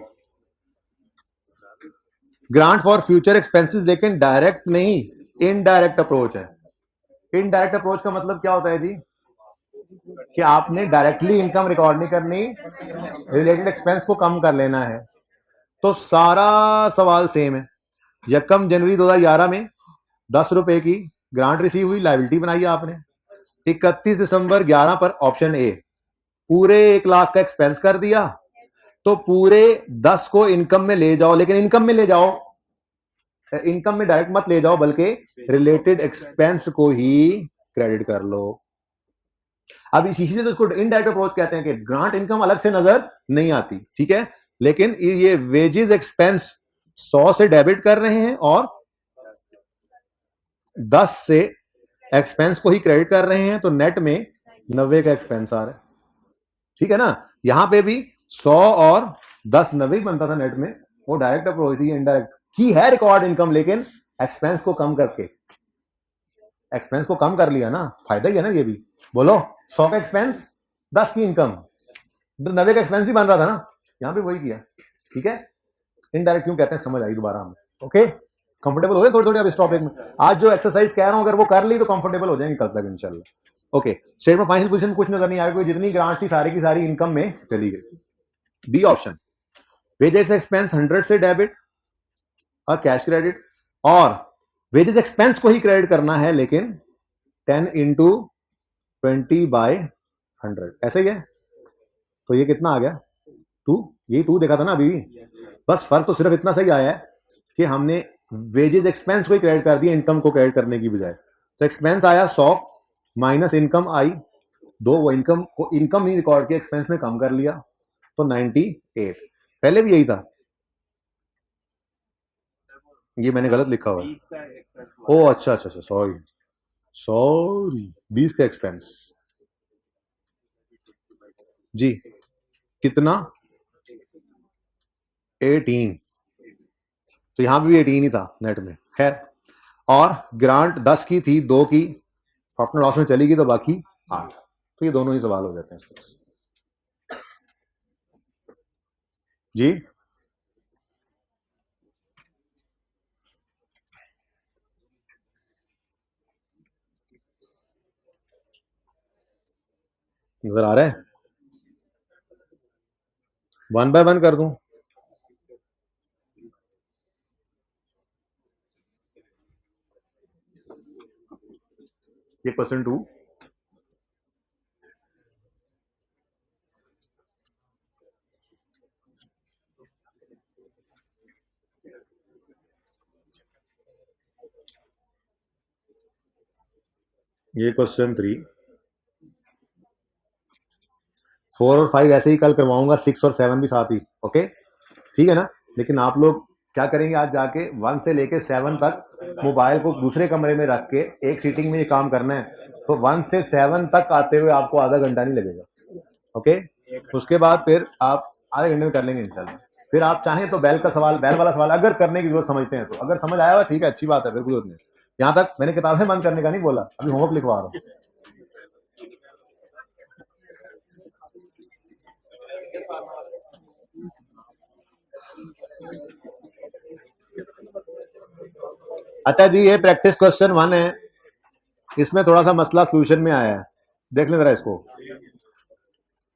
grant for future expenses, लेकिन डायरेक्ट नहीं, इनडायरेक्ट अप्रोच है। इनडायरेक्ट अप्रोच का मतलब क्या होता है जी? कि आपने डायरेक्टली इनकम रिकॉर्ड नहीं करनी, रिलेटेड एक्सपेंस को कम कर लेना है। तो सारा सवाल सेम है। यकम जनवरी 2011 में 10 रुपए की ग्रांट रिसीव हुई, लाइबिलिटी बनाई आपने। 31 दिसंबर 11 पर ऑप्शन ए, पूरे 1,00,000 का एक्सपेंस कर दिया, तो पूरे 10 को इनकम में ले जाओ, लेकिन इनकम में ले जाओ, इनकम में डायरेक्ट मत ले जाओ, बल्कि रिलेटेड एक्सपेंस को ही क्रेडिट कर लो। अब इसीलिए तो इसको इनडायरेक्ट अप्रोच कहते हैं कि ग्रांट इनकम अलग से नजर नहीं आती, ठीक है, लेकिन ये वेजेस एक्सपेंस 100 से डेबिट कर रहे हैं और 10 से एक्सपेंस को ही क्रेडिट कर रहे हैं, तो नेट में 90 का एक्सपेंस आ रहा है, ठीक है ना। यहां पे भी 100 और 10 90 बनता था नेट में, वो डायरेक्ट अप्रोच थी, इनडायरेक्ट की है रिकॉर्ड इनकम, लेकिन एक्सपेंस को कम करके, एक्सपेंस को कम कर लिया ना, फायदा ही है ना ये भी। बोलो, 100 का एक्सपेंस, 10 की इनकम, 90 का एक्सपेंस ही बन रहा था ना, यहां पे वही किया, ठीक है। इनडायरेक्ट क्यों कहते हैं समझ आई दोबारा हमें। ओके, कंफर्टेबल हो गए थोड़ी थोड़ी अब इस टॉपिक में। आज जो एक्सरसाइज कह रहा हूं अगर वो कर ली तो कंफर्टेबल हो जाएंगे कल तक इंशाल्लाह। ओके, स्टेट में फाइनेंशियल पोजीशन कुछ नजर नहीं आएगा, जितनी ग्रांट थी सारी की सारी इनकम में चली गई। बी ऑप्शन, वेजेस एक्सपेंस 100 से डेबिट और कैश क्रेडिट, और वेजेस एक्सपेंस को ही क्रेडिट करना है, लेकिन 10 इंटू 20/100 ऐसे ही है, तो ये कितना आ गया? 2। यही 2 देखा था ना अभी, बस फर्क तो सिर्फ इतना सही आया है कि हमने वेजेस एक्सपेंस को ही क्रेडिट कर दिया, इनकम को क्रेडिट करने की बजाय। तो एक्सपेंस आया 100 माइनस इनकम आई दो वो इनकम को इनकम नहीं रिकॉर्ड किया, एक्सपेंस में कम कर लिया, तो 98। पहले भी यही था, ये मैंने गलत लिखा हुआ है। ओ अच्छा अच्छा अच्छा, सॉरी सॉरी, 20 का एक्सपेंस जी, कितना 18, तो यहां भी 18 ही था नेट में। खैर, और ग्रांट 10 की थी, 2 की प्रॉफिट लॉस में चली गई, तो बाकी 8। तो ये दोनों ही सवाल हो जाते हैं इस तरह से जी। नजर आ रहा है? 1 बाय 1 कर दूं? ये %2 ये %3 4 और 5 ऐसे ही कल करवाऊंगा, 6 और 7 भी साथ ही। ओके ठीक है ना? लेकिन आप लोग क्या करेंगे, आज जाके 1 से लेके 7 तक मोबाइल को दूसरे कमरे में रख के एक सीटिंग में ये काम करना है, तो 1 से 7 तक आते हुए आपको आधा घंटा नहीं लगेगा। ओके, उसके बाद फिर आप आधे घंटे में कर लेंगे इंशाल्लाह। फिर आप चाहें तो बैल का सवाल, बैल वाला सवाल अगर करने की जरूरत समझते हैं तो, अगर समझ आया हुआ ठीक है, अच्छी बात है, फिर कोई जरूरत नहीं। यहाँ तक मैंने किताबें बंद करने का नहीं बोला, अभी होमवर्क लिखवा रहा हूँ। अच्छा जी, ये प्रैक्टिस क्वेश्चन 1 है, इसमें थोड़ा सा मसला सोल्यूशन में आया है, देख लें जरा इसको।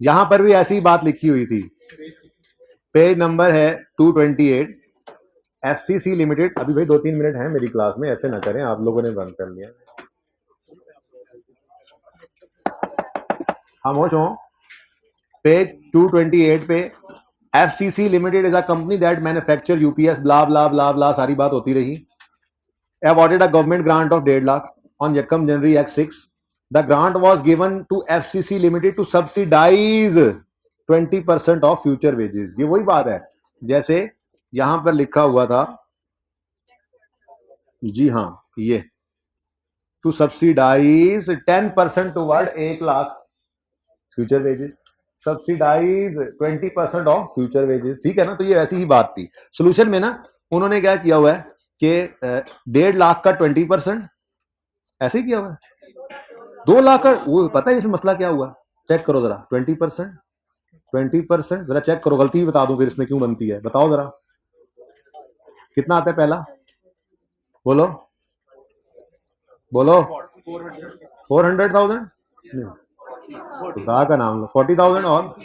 यहां पर भी ऐसी बात लिखी हुई थी, पेज नंबर है 228, एफसीसी लिमिटेड। अभी भाई 2-3 मिनट है मेरी क्लास में, ऐसे ना करें, आप लोगों ने बंद कर लिया। खामोश हो। पेज 228 पे, FCC limited is a company that manufacture UPS, blah blah blah blah, सारी बात होती रही। Awarded a government grant of 1.5 lakh on Yakam January Act 6. The grant was given to FCC Limited to subsidize 20% of future wages. ये वही बात है जैसे यहां पर लिखा हुआ था जी, हाँ, ये to subsidise 10% towards 1 lakh future wages, subsidise 20% of future wages, ठीक है ना? तो ये ऐसी ही बात थी। सोल्यूशन में ना उन्होंने क्या किया हुआ है कि 1.5 लाख का 20%, ऐसे ही किया हुआ है। 2 लाख का, वो पता है इसमें मसला क्या हुआ? चेक करो जरा, 20% जरा चेक करो, गलती भी बता दूं फिर इसमें क्यों बनती है, बताओ जरा कितना आता है पहला, बोलो बोलो। 400,000, खुदा का नाम लो, 40,000 और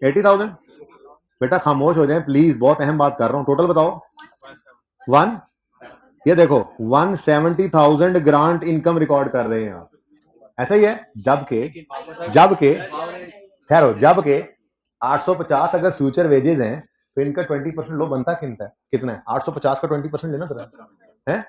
80,000। बेटा खामोश हो जाए प्लीज, बहुत अहम बात कर रहा हूं, टोटल बताओ। 1, ये देखो 170,000 ग्रांट इनकम रिकॉर्ड कर रहे हैं आप, ऐसा ही है। जबकि ठहरो, जबकि 850 अगर फ्यूचर वेजेस हैं तो इनका 20% लो बनता कितना है? 850 का 20% लेना जरा है,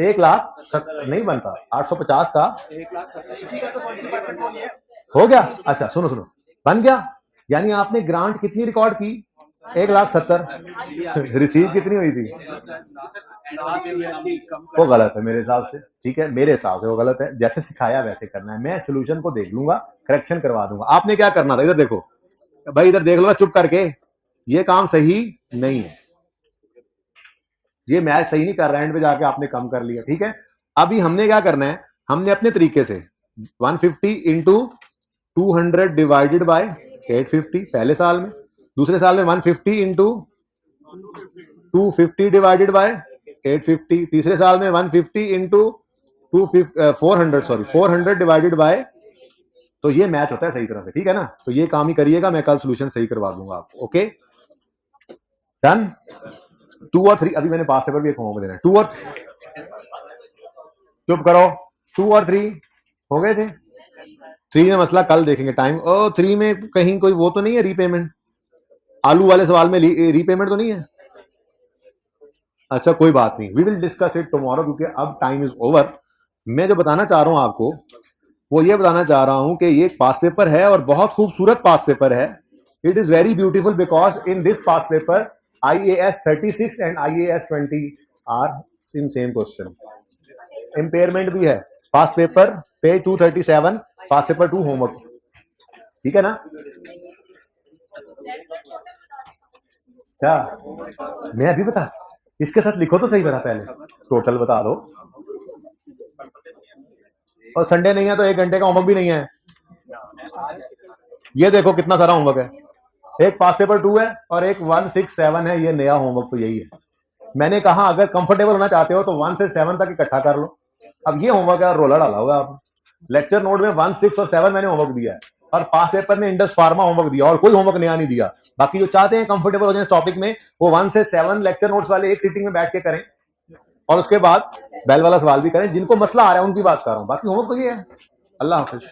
1 लाख नहीं बनता, 850 का 1,70,000 हो गया। अच्छा सुनो सुनो, बन गया, यानी आपने ग्रांट कितनी रिकॉर्ड की? 1,70,000। रिसीव कितनी हुई थी? वो गलत है मेरे हिसाब से, ठीक है, मेरे हिसाब से वो गलत है। जैसे सिखाया वैसे करना है, मैं सोल्यूशन को देख लूंगा, करेक्शन करवा दूंगा। आपने क्या करना था, इधर देखो भाई, इधर देख लो ना चुप करके, ये काम सही नहीं है, ये मैच सही नहीं कर रहा है, एंड पे जाके आपने कम कर लिया, ठीक है। अभी हमने क्या करना है, हमने अपने तरीके से 150 इंटू 200 डिवाइडेड बाय 850 पहले साल में, दूसरे साल में 150 इंटू 250 डिवाइडेड बाय 850, तीसरे साल में 150 इंटू 400, सॉरी 400 डिवाइडेड बाय, तो ये मैच होता है सही तरह से, ठीक है ना? तो ये काम ही करिएगा, मैं कल सोल्यूशन सही करवा दूंगा आपको। Okay done. 2 और 3 अभी मैंने पास पेपर भी एक होमवर्क देना है। 2 और, चुप करो, 2 और 3 हो गए थे। 3 में मसला कल देखेंगे, टाइम। ओ 3 में कहीं कोई वो तो नहीं है रीपेमेंट, आलू वाले सवाल में रीपेमेंट तो नहीं है? अच्छा कोई बात नहीं, we will discuss it tomorrow, क्योंकि अब टाइम इज ओवर। मैं जो बताना चाह रहा हूं आपको, वो ये बताना चाह रहा हूं कि ये एक पास पेपर है और बहुत खूबसूरत पास पेपर है। It is very beautiful because in this past paper IAS 36 and IAS 20 are in same question. Impairment भी है। Past paper page 237, past paper 2 homework, ठीक है ना? क्या मैं अभी बता, इसके साथ लिखो तो सही तरह, पहले टोटल बता दो। और संडे नहीं है तो 1 घंटे का होमवर्क भी नहीं है। ये देखो कितना सारा होमवर्क है। एक पास पेपर 2 है और एक 167 है, ये नया होमवर्क तो यही है। मैंने कहा अगर कंफर्टेबल होना चाहते हो तो 1 से 7 तक इकट्ठा कर लो। अब ये होमवर्क है, रोला डाला होगा आपने। लेक्चर नोट में 1, 6 और 7 मैंने होमवर्क दिया है, और पास पेपर में इंडस फार्मा होमवर्क दिया, और कोई होमवर्क नया नहीं दिया। बाकी जो चाहते हैं कंफर्टेबल हो जाए इस टॉपिक में, वो 1 से 7 लेक्चर नोट्स वाले एक सीटिंग में बैठ के करें, और उसके बाद बैल वाला सवाल भी करें। जिनको मसला आ रहा है उनकी बात कर रहा हूं, बाकी होमवर्क तो ये है। अल्लाह हाफिज।